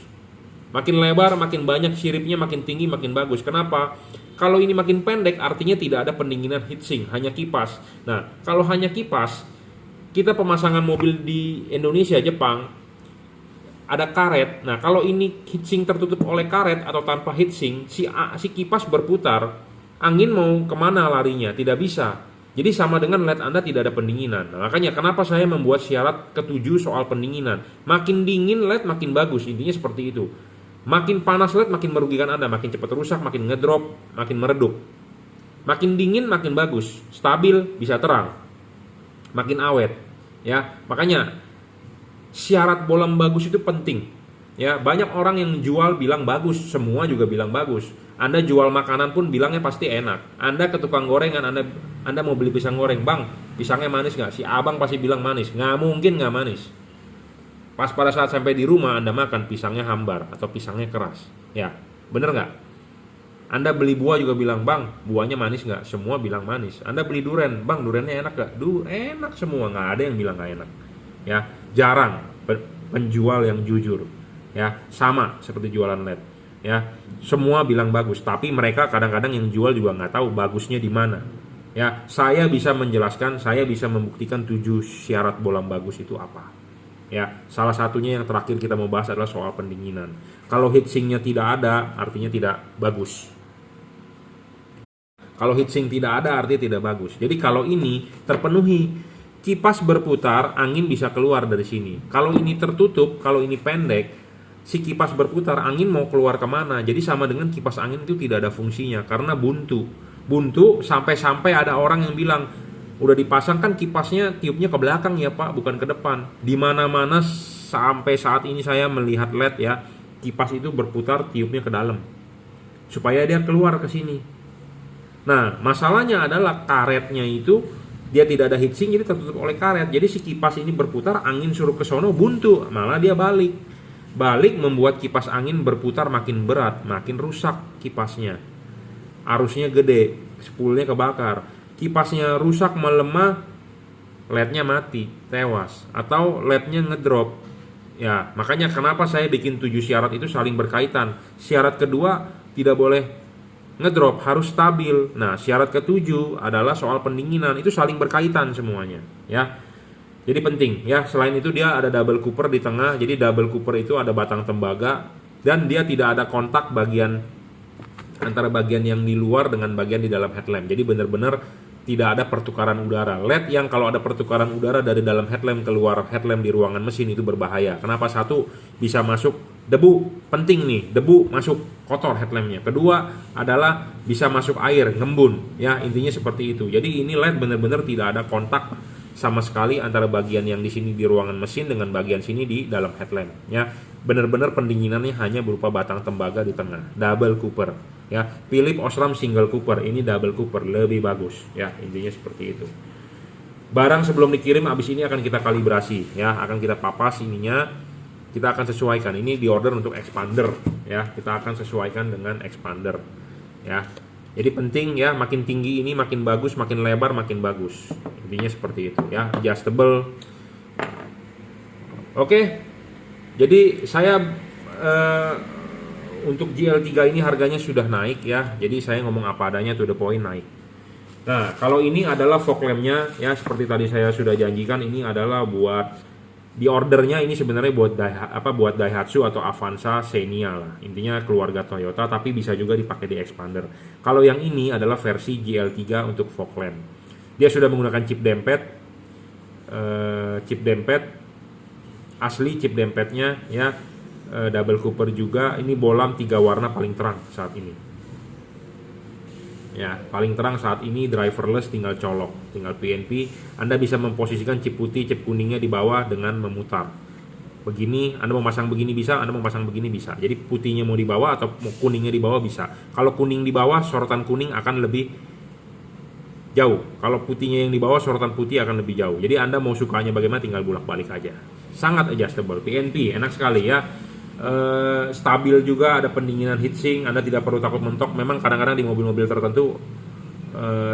Makin lebar, makin banyak siripnya, makin tinggi, makin bagus. Kenapa? Kalau ini makin pendek, artinya tidak ada pendinginan heatsink, hanya kipas. Nah, kalau hanya kipas, kita pemasangan mobil di Indonesia, Jepang, ada karet. Nah, kalau ini heatsink tertutup oleh karet atau tanpa heatsink, si kipas berputar, angin mau kemana larinya? Tidak bisa. Jadi sama dengan LED Anda tidak ada pendinginan. Nah, makanya kenapa saya membuat syarat ketujuh soal pendinginan. Makin dingin LED makin bagus, intinya seperti itu. Makin panas LED makin merugikan Anda, makin cepat rusak, makin ngedrop, makin meredup. Makin dingin makin bagus, stabil, bisa terang, makin awet. Ya, makanya syarat bolam bagus itu penting. Ya, banyak orang yang jual bilang bagus, semua juga bilang bagus. Anda jual makanan pun bilangnya pasti enak. Anda ke tukang gorengan, Anda mau beli pisang goreng, "Bang, pisangnya manis nggak?" Si abang pasti bilang manis. Nggak mungkin nggak manis. Pas pada saat sampai di rumah Anda makan, pisangnya hambar atau pisangnya keras. Ya, bener nggak? Anda beli buah juga bilang, "Bang, buahnya manis nggak?" Semua bilang manis. Anda beli durian, "Bang, duriannya enak nggak?" Enak semua, nggak ada yang bilang nggak enak. Ya, jarang penjual yang jujur. Ya, sama seperti jualan LED. Ya, semua bilang bagus, tapi mereka kadang-kadang yang jual juga nggak tahu bagusnya di mana. Ya, saya bisa menjelaskan, saya bisa membuktikan 7 syarat bolam bagus itu apa. Ya, salah satunya yang terakhir kita mau bahas adalah soal pendinginan. Kalau heatsinknya tidak ada, artinya tidak bagus. Kalau heatsink tidak ada, artinya tidak bagus. Jadi kalau ini terpenuhi, kipas berputar, angin bisa keluar dari sini. Kalau ini tertutup, kalau ini pendek, si kipas berputar, angin mau keluar kemana? Jadi sama dengan kipas angin itu tidak ada fungsinya, karena buntu. Buntu sampai-sampai ada orang yang bilang, udah dipasang kan kipasnya tiupnya ke belakang ya Pak, bukan ke depan. Di mana-mana sampai saat ini saya melihat LED ya, kipas itu berputar tiupnya ke dalam, supaya dia keluar ke sini. Nah, masalahnya adalah karetnya itu dia tidak ada heatsink, jadi tertutup oleh karet. Jadi si kipas ini berputar, angin suruh ke sono buntu, malah dia balik. Balik membuat kipas angin berputar makin berat, makin rusak kipasnya. Arusnya gede, spoolnya kebakar. Kipasnya rusak, melemah, LED-nya mati, tewas. Atau LED-nya ngedrop. Ya, makanya kenapa saya bikin 7 syarat itu saling berkaitan. Syarat kedua tidak boleh ngedrop, harus stabil. Nah, syarat ketujuh adalah soal pendinginan, itu saling berkaitan semuanya, ya. Jadi penting, ya. Selain itu dia ada double cooper di tengah. Jadi double cooper itu ada batang tembaga dan dia tidak ada kontak bagian antara bagian yang di luar dengan bagian di dalam headlamp. Jadi benar-benar tidak ada pertukaran udara. LED yang kalau ada pertukaran udara dari dalam headlamp keluar headlamp di ruangan mesin itu berbahaya. Kenapa? Satu, bisa masuk debu, penting nih, debu masuk kotor headlampnya. Kedua adalah bisa masuk air, ngembun, ya, intinya seperti itu. Jadi ini LED benar-benar tidak ada kontak sama sekali antara bagian yang di sini di ruangan mesin dengan bagian sini di dalam headlamp, ya. Benar-benar pendinginannya hanya berupa batang tembaga di tengah, double cooper, ya. Philips Osram single cooper, ini double cooper, lebih bagus, ya, intinya seperti itu. Barang sebelum dikirim habis ini akan kita kalibrasi, ya, akan kita papas ininya, kita akan sesuaikan. Ini di order untuk expander, ya, kita akan sesuaikan dengan expander, ya. Jadi penting, ya, makin tinggi ini makin bagus, makin lebar makin bagus, intinya seperti itu, ya. Adjustable. Oke, jadi saya untuk GL3 ini harganya sudah naik, ya. Jadi saya ngomong apa adanya, to the point, naik. Nah, kalau ini adalah fog lampnya, ya, seperti tadi saya sudah janjikan, ini adalah buat di ordernya ini sebenarnya buat Daihatsu atau Avanza Xenia lah. Intinya keluarga Toyota, tapi bisa juga dipakai di expander. Kalau yang ini adalah versi GL3 untuk fog lamp. Dia sudah menggunakan chip dempet asli, chip dempetnya, ya, double cooper juga. Ini bolam 3 warna paling terang saat ini. Ya, paling terang saat ini, driverless, tinggal colok, tinggal PNP. Anda bisa memposisikan chip putih, chip kuningnya di bawah dengan memutar. Begini, Anda mau pasang begini bisa, Anda mau pasang begini bisa. Jadi putihnya mau di bawah atau mau kuningnya di bawah bisa. Kalau kuning di bawah, sorotan kuning akan lebih jauh. Kalau putihnya yang di bawah, sorotan putih akan lebih jauh. Jadi Anda mau sukanya bagaimana, tinggal bolak-balik aja. Sangat adjustable, PNP, enak sekali, ya. Stabil juga, ada pendinginan heatsink, Anda tidak perlu takut mentok. Memang kadang-kadang di mobil-mobil tertentu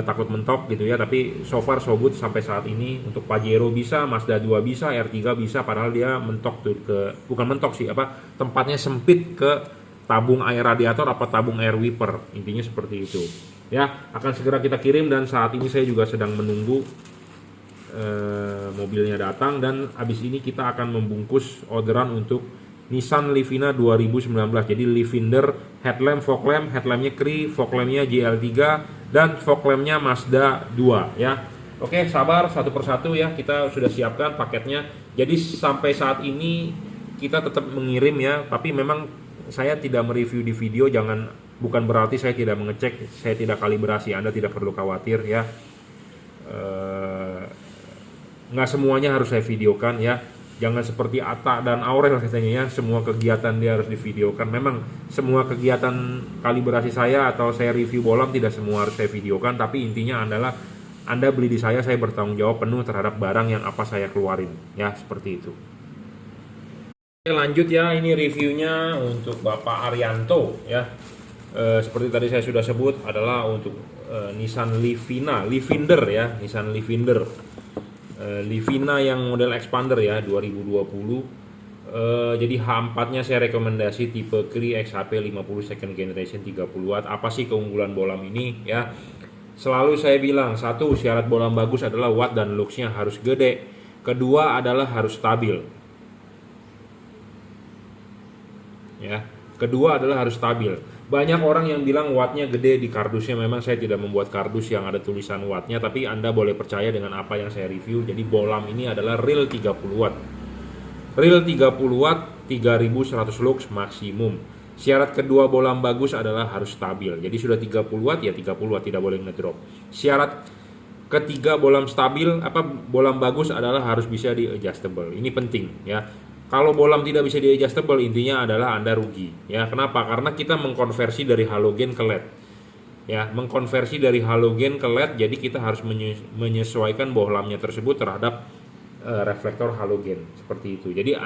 takut mentok gitu, ya, tapi so far so good sampai saat ini. Untuk Pajero bisa, Mazda 2 bisa, R3 bisa, padahal dia mentok tuh bukan mentok sih, tempatnya sempit ke tabung air radiator apa tabung air wiper, intinya seperti itu, ya. Akan segera kita kirim dan saat ini saya juga sedang menunggu mobilnya datang, dan habis ini kita akan membungkus orderan untuk Nissan Livina 2019. Jadi Livinder, headlamp, fog lamp, headlampnya Cree, fog lampnya GL3, dan fog lampnya Mazda 2, ya. Oke, sabar, satu persatu, ya, kita sudah siapkan paketnya. Jadi sampai saat ini kita tetap mengirim, ya, tapi memang saya tidak mereview di video, bukan berarti saya tidak mengecek, saya tidak kalibrasi, Anda tidak perlu khawatir, ya. Nggak semuanya harus saya videokan, ya. Jangan seperti Atta dan Aurel katanya ya, semua kegiatan dia harus divideokan. Memang semua kegiatan kalibrasi saya atau saya review bolam tidak semua harus saya videokan, tapi intinya adalah Anda beli di saya bertanggung jawab penuh terhadap barang yang apa saya keluarin, ya seperti itu. Oke, lanjut ya, ini reviewnya untuk Bapak Arianto ya. Seperti tadi saya sudah sebut adalah untuk Nissan Livender ya, Nissan Livender. Livina yang model expander ya 2020. Jadi H4-nya saya rekomendasi tipe Cree XHP 50 second generation 30 watt. Apa sih keunggulan bolam ini ya? Selalu saya bilang, satu, syarat bolam bagus adalah watt dan lux-nya harus gede. Kedua adalah harus stabil. Ya. Kedua adalah harus stabil. Banyak orang yang bilang wattnya gede di kardusnya. Memang saya tidak membuat kardus yang ada tulisan wattnya, tapi Anda boleh percaya dengan apa yang saya review. Jadi bolam ini adalah real 30 watt. Real 30 watt 3100 lux maksimum. Syarat kedua bolam bagus adalah harus stabil. Jadi sudah 30 watt ya 30 watt, tidak boleh ngedrop. Syarat ketiga bolam bolam bagus adalah harus bisa di adjustable. Ini penting ya. Kalau bolam tidak bisa di-adjustable, intinya adalah Anda rugi. Ya, kenapa? Karena kita mengkonversi dari halogen ke LED. Ya, mengkonversi dari halogen ke LED, jadi kita harus menyesuaikan bohlamnya tersebut terhadap reflektor halogen seperti itu. Jadi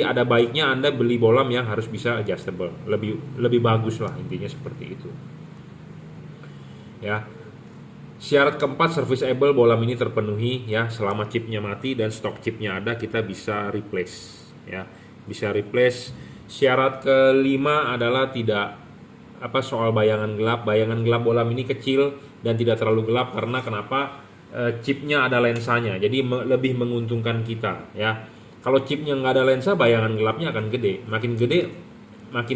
ada baiknya Anda beli bolam yang harus bisa adjustable. Lebih bagus lah intinya seperti itu. Ya. Syarat keempat, serviceable bolam ini terpenuhi ya, selama chipnya mati dan stok chipnya ada kita bisa replace ya, bisa replace. Syarat kelima adalah tidak soal bayangan gelap. Bayangan gelap bolam ini kecil dan tidak terlalu gelap karena kenapa? Chipnya ada lensanya, jadi lebih menguntungkan kita ya. Kalau chipnya nggak ada lensa, bayangan gelapnya akan gede. Makin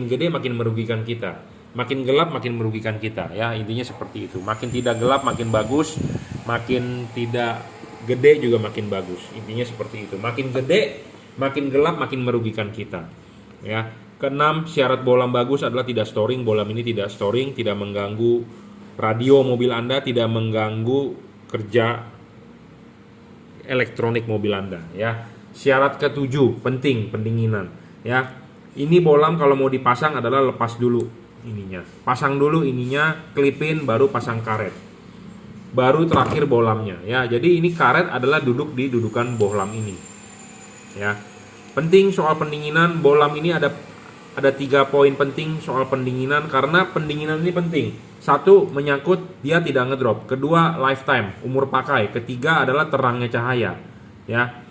gede makin merugikan kita. Makin gelap makin merugikan kita ya, intinya seperti itu. Makin tidak gelap makin bagus, makin tidak gede juga makin bagus, intinya seperti itu. Makin gede makin gelap makin merugikan kita ya. Keenam, syarat bolam bagus adalah tidak storing. Bolam ini tidak storing, tidak mengganggu radio mobil Anda, tidak mengganggu kerja elektronik mobil Anda ya. Syarat ketujuh, penting, pendinginan ya. Ini bolam kalau mau dipasang adalah lepas dulu ininya, pasang dulu ininya, klipin, baru pasang karet, baru terakhir bolamnya ya. Jadi ini karet adalah duduk di dudukan bohlam ini ya. Penting soal pendinginan bolam ini, ada 3 poin penting soal pendinginan, karena pendinginan ini penting. Satu, menyangkut dia tidak ngedrop. Kedua, lifetime, umur pakai. Ketiga adalah terangnya cahaya ya,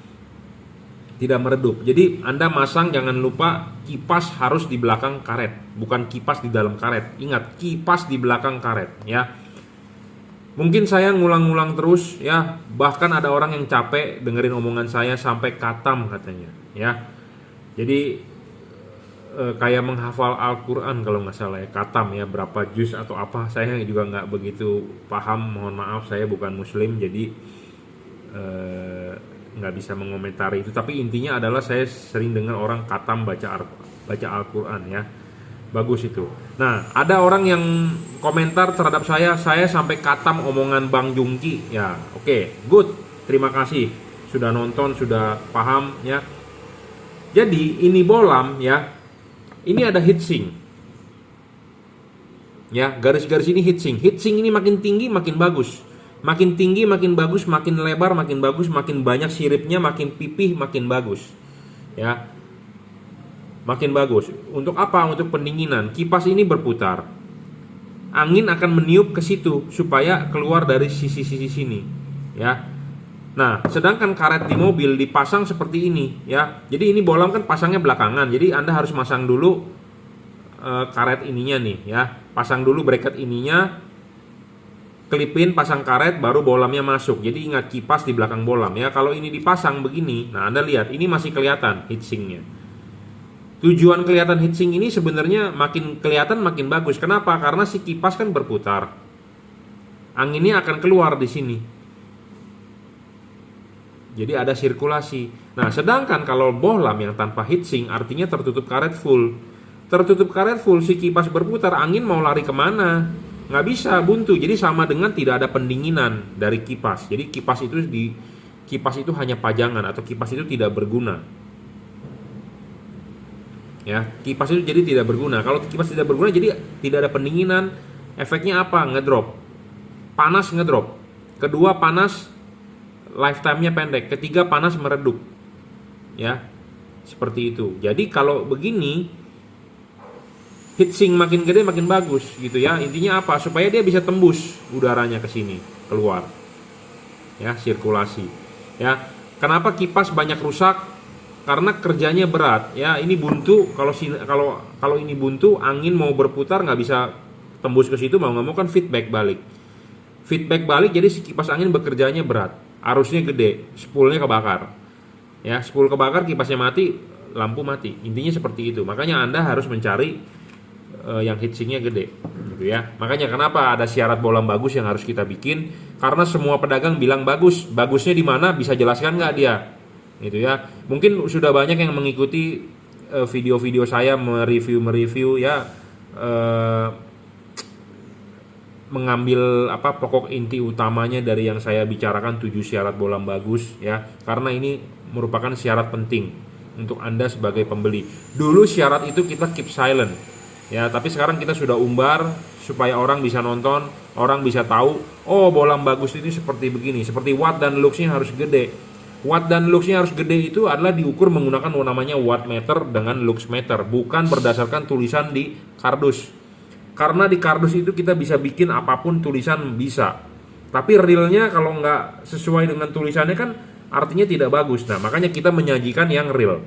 tidak meredup. Jadi Anda masang jangan lupa kipas harus di belakang karet, bukan kipas di dalam karet. Ingat, kipas di belakang karet ya. Mungkin saya ngulang-ngulang terus ya, bahkan ada orang yang capek dengerin omongan saya sampai katam katanya ya. Jadi kayak menghafal Al-Quran kalau nggak salah ya, katam ya, berapa juz atau apa, saya juga nggak begitu paham, mohon maaf, saya bukan muslim jadi nggak bisa mengomentari itu. Tapi intinya adalah saya sering dengar orang katam baca Al-Quran ya, bagus itu. Nah, ada orang yang komentar terhadap saya sampai katam omongan Bang Jungki ya. Oke, good, terima kasih sudah nonton, sudah paham ya. Jadi ini bolam ya, ini ada heatsink ya, garis-garis ini heatsink ini makin tinggi makin bagus. Makin tinggi makin bagus, makin lebar makin bagus, makin banyak siripnya, makin pipih makin bagus ya, makin bagus. Untuk apa? Untuk pendinginan. Kipas ini berputar, angin akan meniup ke situ supaya keluar dari sisi-sisi sini ya. Nah, sedangkan karet di mobil dipasang seperti ini ya. Jadi ini bolam kan pasangnya belakangan, jadi Anda harus masang dulu karet ininya nih ya, pasang dulu bracket ininya, klipin, pasang karet, baru bolamnya masuk. Jadi ingat, kipas di belakang bolam ya. Kalau ini dipasang begini, nah Anda lihat ini masih kelihatan heatsinknya. Tujuan kelihatan heatsink ini sebenarnya makin kelihatan makin bagus. Kenapa? Karena si kipas kan berputar, anginnya akan keluar di sini, jadi ada sirkulasi. Nah, sedangkan kalau bohlam yang tanpa heatsink artinya tertutup karet full. Tertutup karet full, si kipas berputar, angin mau lari kemana? Nggak bisa, buntu. Jadi sama dengan tidak ada pendinginan dari kipas. Jadi kipas itu kipas itu hanya pajangan atau kipas itu tidak berguna. Ya, kipas itu jadi tidak berguna. Kalau kipas tidak berguna jadi tidak ada pendinginan. Efeknya apa? Ngedrop. Panas ngedrop. Kedua, panas lifetime-nya pendek. Ketiga, panas meredup. Ya. Seperti itu. Jadi kalau begini heatsink makin gede makin bagus gitu ya. Intinya apa? Supaya dia bisa tembus udaranya ke sini, keluar. Ya, sirkulasi. Ya. Kenapa kipas banyak rusak? Karena kerjanya berat ya. Ini buntu, kalau ini buntu, angin mau berputar nggak bisa tembus ke situ, mau nggak mau kan feedback balik, jadi si kipas angin bekerjanya berat, arusnya gede, spoolnya kebakar ya. Spool kebakar, kipasnya mati, lampu mati. Intinya seperti itu. Makanya Anda harus mencari yang heatsinknya gede gitu ya. Makanya kenapa ada syarat bolam bagus yang harus kita bikin, karena semua pedagang bilang bagusnya di mana, bisa jelaskan nggak dia gitu ya. Mungkin sudah banyak yang mengikuti video-video saya mereview ya, mengambil pokok inti utamanya dari yang saya bicarakan, 7 syarat bolam bagus ya, karena ini merupakan syarat penting untuk Anda sebagai pembeli. Dulu syarat itu kita keep silent ya, tapi sekarang kita sudah umbar supaya orang bisa nonton, orang bisa tahu, oh bolam bagus ini seperti begini, seperti watt dan luxnya harus gede. Watt dan luxnya harus gede itu adalah diukur menggunakan namanya watt meter dengan lux meter, bukan berdasarkan tulisan di kardus. Karena di kardus itu kita bisa bikin apapun tulisan bisa, tapi realnya kalau nggak sesuai dengan tulisannya kan artinya tidak bagus. Nah makanya kita menyajikan yang real,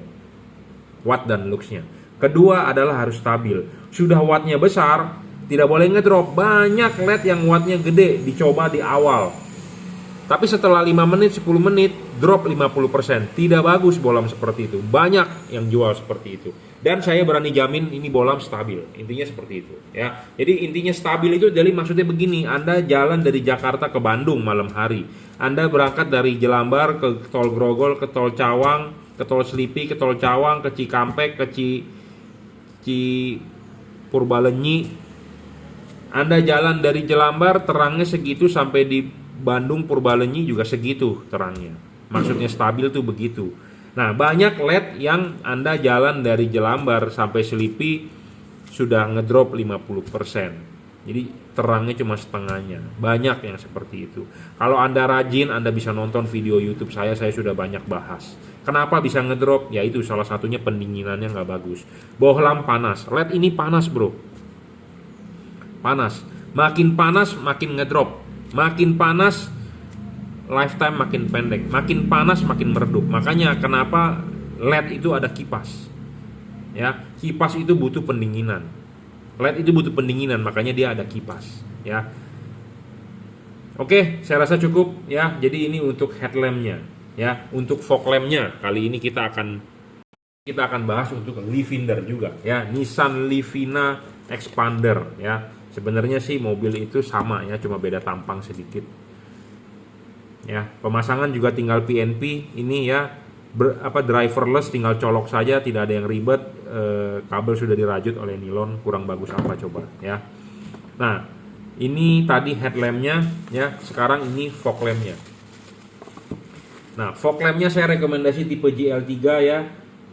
watt dan luxnya. Kedua adalah harus stabil. Sudah wattnya besar, tidak boleh ngedrop. Banyak LED yang wattnya gede dicoba di awal, tapi setelah 5 menit, 10 menit, drop 50%. Tidak bagus bolam seperti itu. Banyak yang jual seperti itu. Dan saya berani jamin ini bolam stabil. Intinya seperti itu ya. Jadi intinya stabil itu jadi maksudnya begini. Anda jalan dari Jakarta ke Bandung malam hari. Anda berangkat dari Jelambar ke Tol Grogol, ke Tol Cawang, ke Tol Selipi, ke Tol Cawang, ke Cikampek, ke Purbalenyi. Anda jalan dari Jelambar, terangnya segitu, sampai di Bandung Purbalenyi juga segitu terangnya. Maksudnya stabil tuh begitu. Nah banyak LED yang Anda jalan dari Jelambar sampai Selipi sudah ngedrop 50%. Jadi terangnya cuma setengahnya. Banyak yang seperti itu. Kalau Anda rajin, Anda bisa nonton video YouTube saya sudah banyak bahas. Kenapa bisa ngedrop? Ya itu salah satunya pendinginannya nggak bagus. Bohlam panas. LED ini panas bro. Panas. Makin panas makin ngedrop. Makin panas lifetime makin pendek, makin panas makin meredup. Makanya kenapa LED itu ada kipas ya. Kipas itu butuh pendinginan. LED itu butuh pendinginan, makanya dia ada kipas ya. Oke, saya rasa cukup ya. Jadi ini untuk headlampnya ya. Untuk fog lampnya kali ini kita akan bahas untuk Livina juga ya. Nissan Livina Expander ya. Sebenarnya sih mobil itu sama ya, cuma beda tampang sedikit. Ya, pemasangan juga tinggal PNP ini ya, driverless, tinggal colok saja, tidak ada yang ribet. Kabel sudah dirajut oleh nilon, kurang bagus apa coba ya. Nah, ini tadi headlampnya ya, sekarang ini fog lampnya. Nah, fog lampnya saya rekomendasi tipe GL3 ya.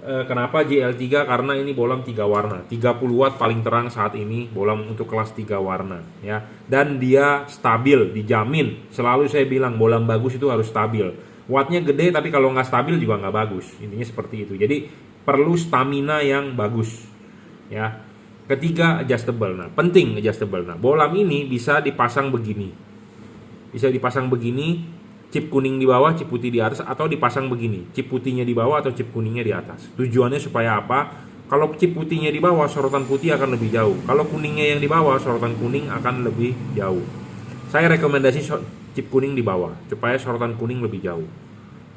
Kenapa GL3? Karena ini bolam 3 warna, 30 watt paling terang saat ini, bolam untuk kelas 3 warna ya. Dan dia stabil, dijamin. Selalu saya bilang bolam bagus itu harus stabil. Wattnya gede tapi kalau nggak stabil juga nggak bagus. Intinya seperti itu. Jadi perlu stamina yang bagus ya. Ketiga, adjustable. Nah, penting adjustable. Nah, bolam ini bisa dipasang begini. Bisa dipasang begini, chip kuning di bawah, chip putih di atas, atau dipasang begini, chip putihnya di bawah atau chip kuningnya di atas. Tujuannya supaya apa? Kalau chip putihnya di bawah, sorotan putih akan lebih jauh. Kalau kuningnya yang di bawah, sorotan kuning akan lebih jauh. Saya rekomendasi chip kuning di bawah, supaya sorotan kuning lebih jauh.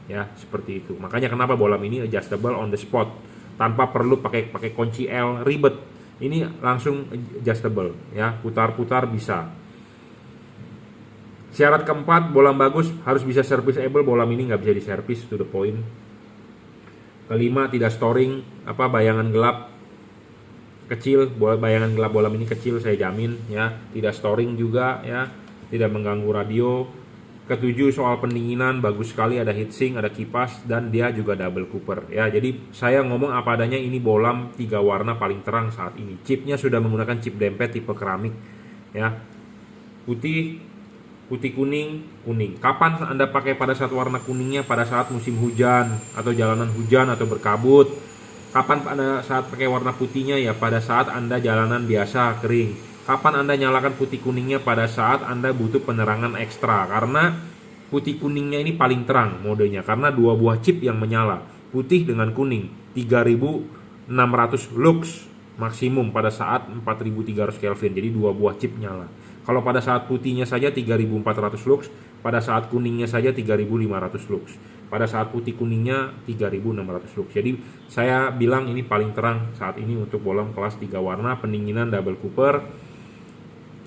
Ya, seperti itu. Makanya kenapa bolam ini adjustable on the spot, tanpa perlu pakai kunci L ribet. Ini langsung adjustable ya, putar-putar bisa. Syarat keempat, bolam bagus harus bisa serviceable. Bolam ini nggak bisa diservis, to the point. Kelima, tidak storing bayangan gelap kecil. Bayangan gelap bolam ini kecil, saya jamin ya. Tidak storing juga ya, tidak mengganggu radio. Ketujuh soal pendinginan, bagus sekali, ada heatsink, ada kipas, dan dia juga double cooper ya. Jadi saya ngomong apa adanya, ini bohlam 3 warna paling terang saat ini. Chipnya sudah menggunakan chip dempet tipe keramik ya. Putih, putih kuning, kuning. Kapan Anda pakai pada saat warna kuningnya? Pada saat musim hujan atau jalanan hujan atau berkabut. Kapan pada saat pakai warna putihnya? Ya pada saat Anda jalanan biasa kering. Kapan Anda nyalakan putih kuningnya? Pada saat Anda butuh penerangan ekstra, karena putih kuningnya ini paling terang modenya, karena 2 buah chip yang menyala, putih dengan kuning. 3600 lux maksimum pada saat 4300 Kelvin, jadi 2 buah chip nyala. Kalau pada saat putihnya saja 3400 lux, pada saat kuningnya saja 3500 lux, pada saat putih kuningnya 3600 lux. Jadi saya bilang ini paling terang saat ini untuk bohlam kelas 3 warna, pendinginan double cooper,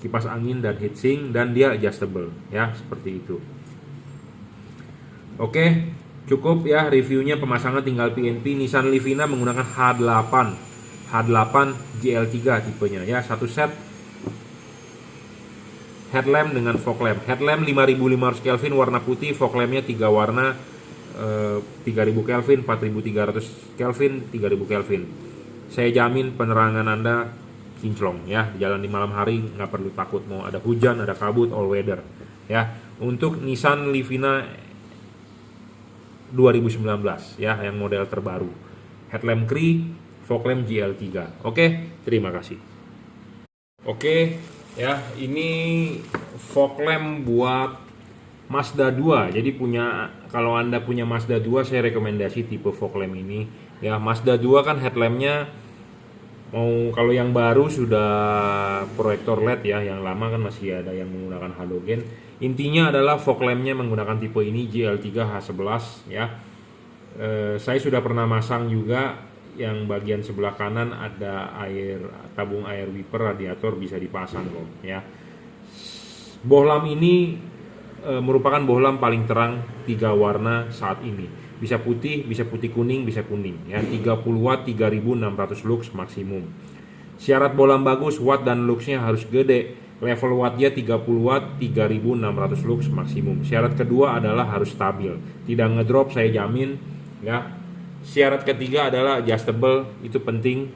kipas angin dan heatsink, dan dia adjustable ya, seperti itu. Oke, cukup ya reviewnya. Pemasangan tinggal PNP. Nissan Livina menggunakan H8 GL3 tipenya ya, satu set headlamp dengan fog lamp. Headlamp 5500 Kelvin warna putih, fog lampnya 3 warna, 3000 Kelvin, 4300 Kelvin, 3000 Kelvin. Saya jamin penerangan Anda kinclong ya, jalan di malam hari nggak perlu takut mau ada hujan, ada kabut, all weather ya. Untuk Nissan Livina 2019 ya, yang model terbaru, headlamp Cree, fog lamp GL3. Oke, terima kasih. Oke ya, ini fog lamp buat Mazda 2. Jadi kalau Anda punya Mazda 2, saya rekomendasi tipe fog lamp ini ya. Mazda 2 kan headlampnya kalau yang baru sudah proyektor LED ya, yang lama kan masih ada yang menggunakan halogen. Intinya adalah fog lampnya menggunakan tipe ini GL3 H11 ya. Saya sudah pernah masang juga, yang bagian sebelah kanan ada tabung air wiper radiator, bisa dipasang kok ya. Bohlam ini merupakan bohlam paling terang 3 warna saat ini. Bisa putih kuning, bisa kuning ya. 30 watt, 3600 lux maksimum. Syarat bohlam bagus, watt dan luxnya harus gede. Level wattnya 30 watt, 3600 lux maksimum. Syarat kedua adalah harus stabil, tidak ngedrop, saya jamin ya. Syarat ketiga adalah adjustable, itu penting.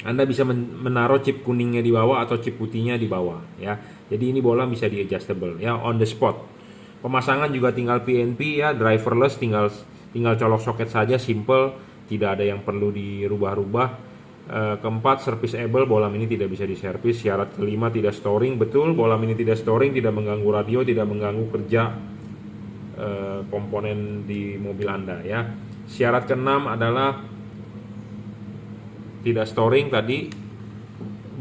Anda bisa menaruh chip kuningnya di bawah atau chip putihnya di bawah ya. Jadi ini bohlam bisa di adjustable ya, on the spot. Pemasangan juga tinggal PNP ya, driverless, tinggal colok soket saja, simple, tidak ada yang perlu dirubah-rubah. Keempat, serviceable, bohlam ini tidak bisa diservis. Syarat kelima, tidak storing. Betul, bohlam ini tidak storing, tidak mengganggu radio, tidak mengganggu kerja komponen di mobil Anda ya. Syarat keenam adalah tidak storing tadi,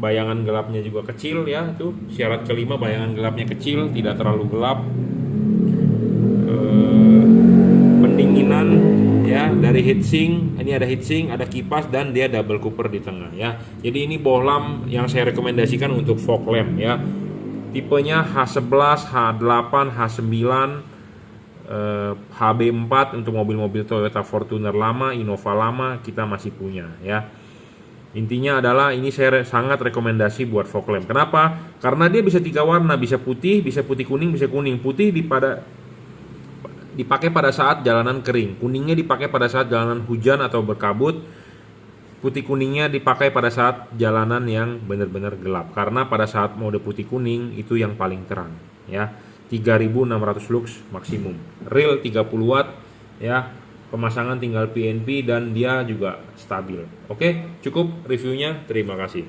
bayangan gelapnya juga kecil ya, tuh syarat kelima, bayangan gelapnya kecil, tidak terlalu gelap. Pendinginan ya dari heatsink, ini ada heatsink, ada kipas, dan dia double cooper di tengah ya. Jadi ini bohlam yang saya rekomendasikan untuk fog lamp ya. Tipenya H11, H8, H9, HB4 untuk mobil-mobil Toyota Fortuner lama, Innova lama kita masih punya ya. Intinya adalah ini saya sangat rekomendasi buat fog lamp. Kenapa? Karena dia bisa 3 warna, bisa putih kuning, bisa kuning. Putih dipakai pada saat jalanan kering, kuningnya dipakai pada saat jalanan hujan atau berkabut, putih kuningnya dipakai pada saat jalanan yang benar-benar gelap, karena pada saat mode putih kuning itu yang paling terang ya. 3600 lux maksimum, real 30 watt ya. Pemasangan tinggal PNP dan dia juga stabil. Oke, cukup reviewnya, terima kasih.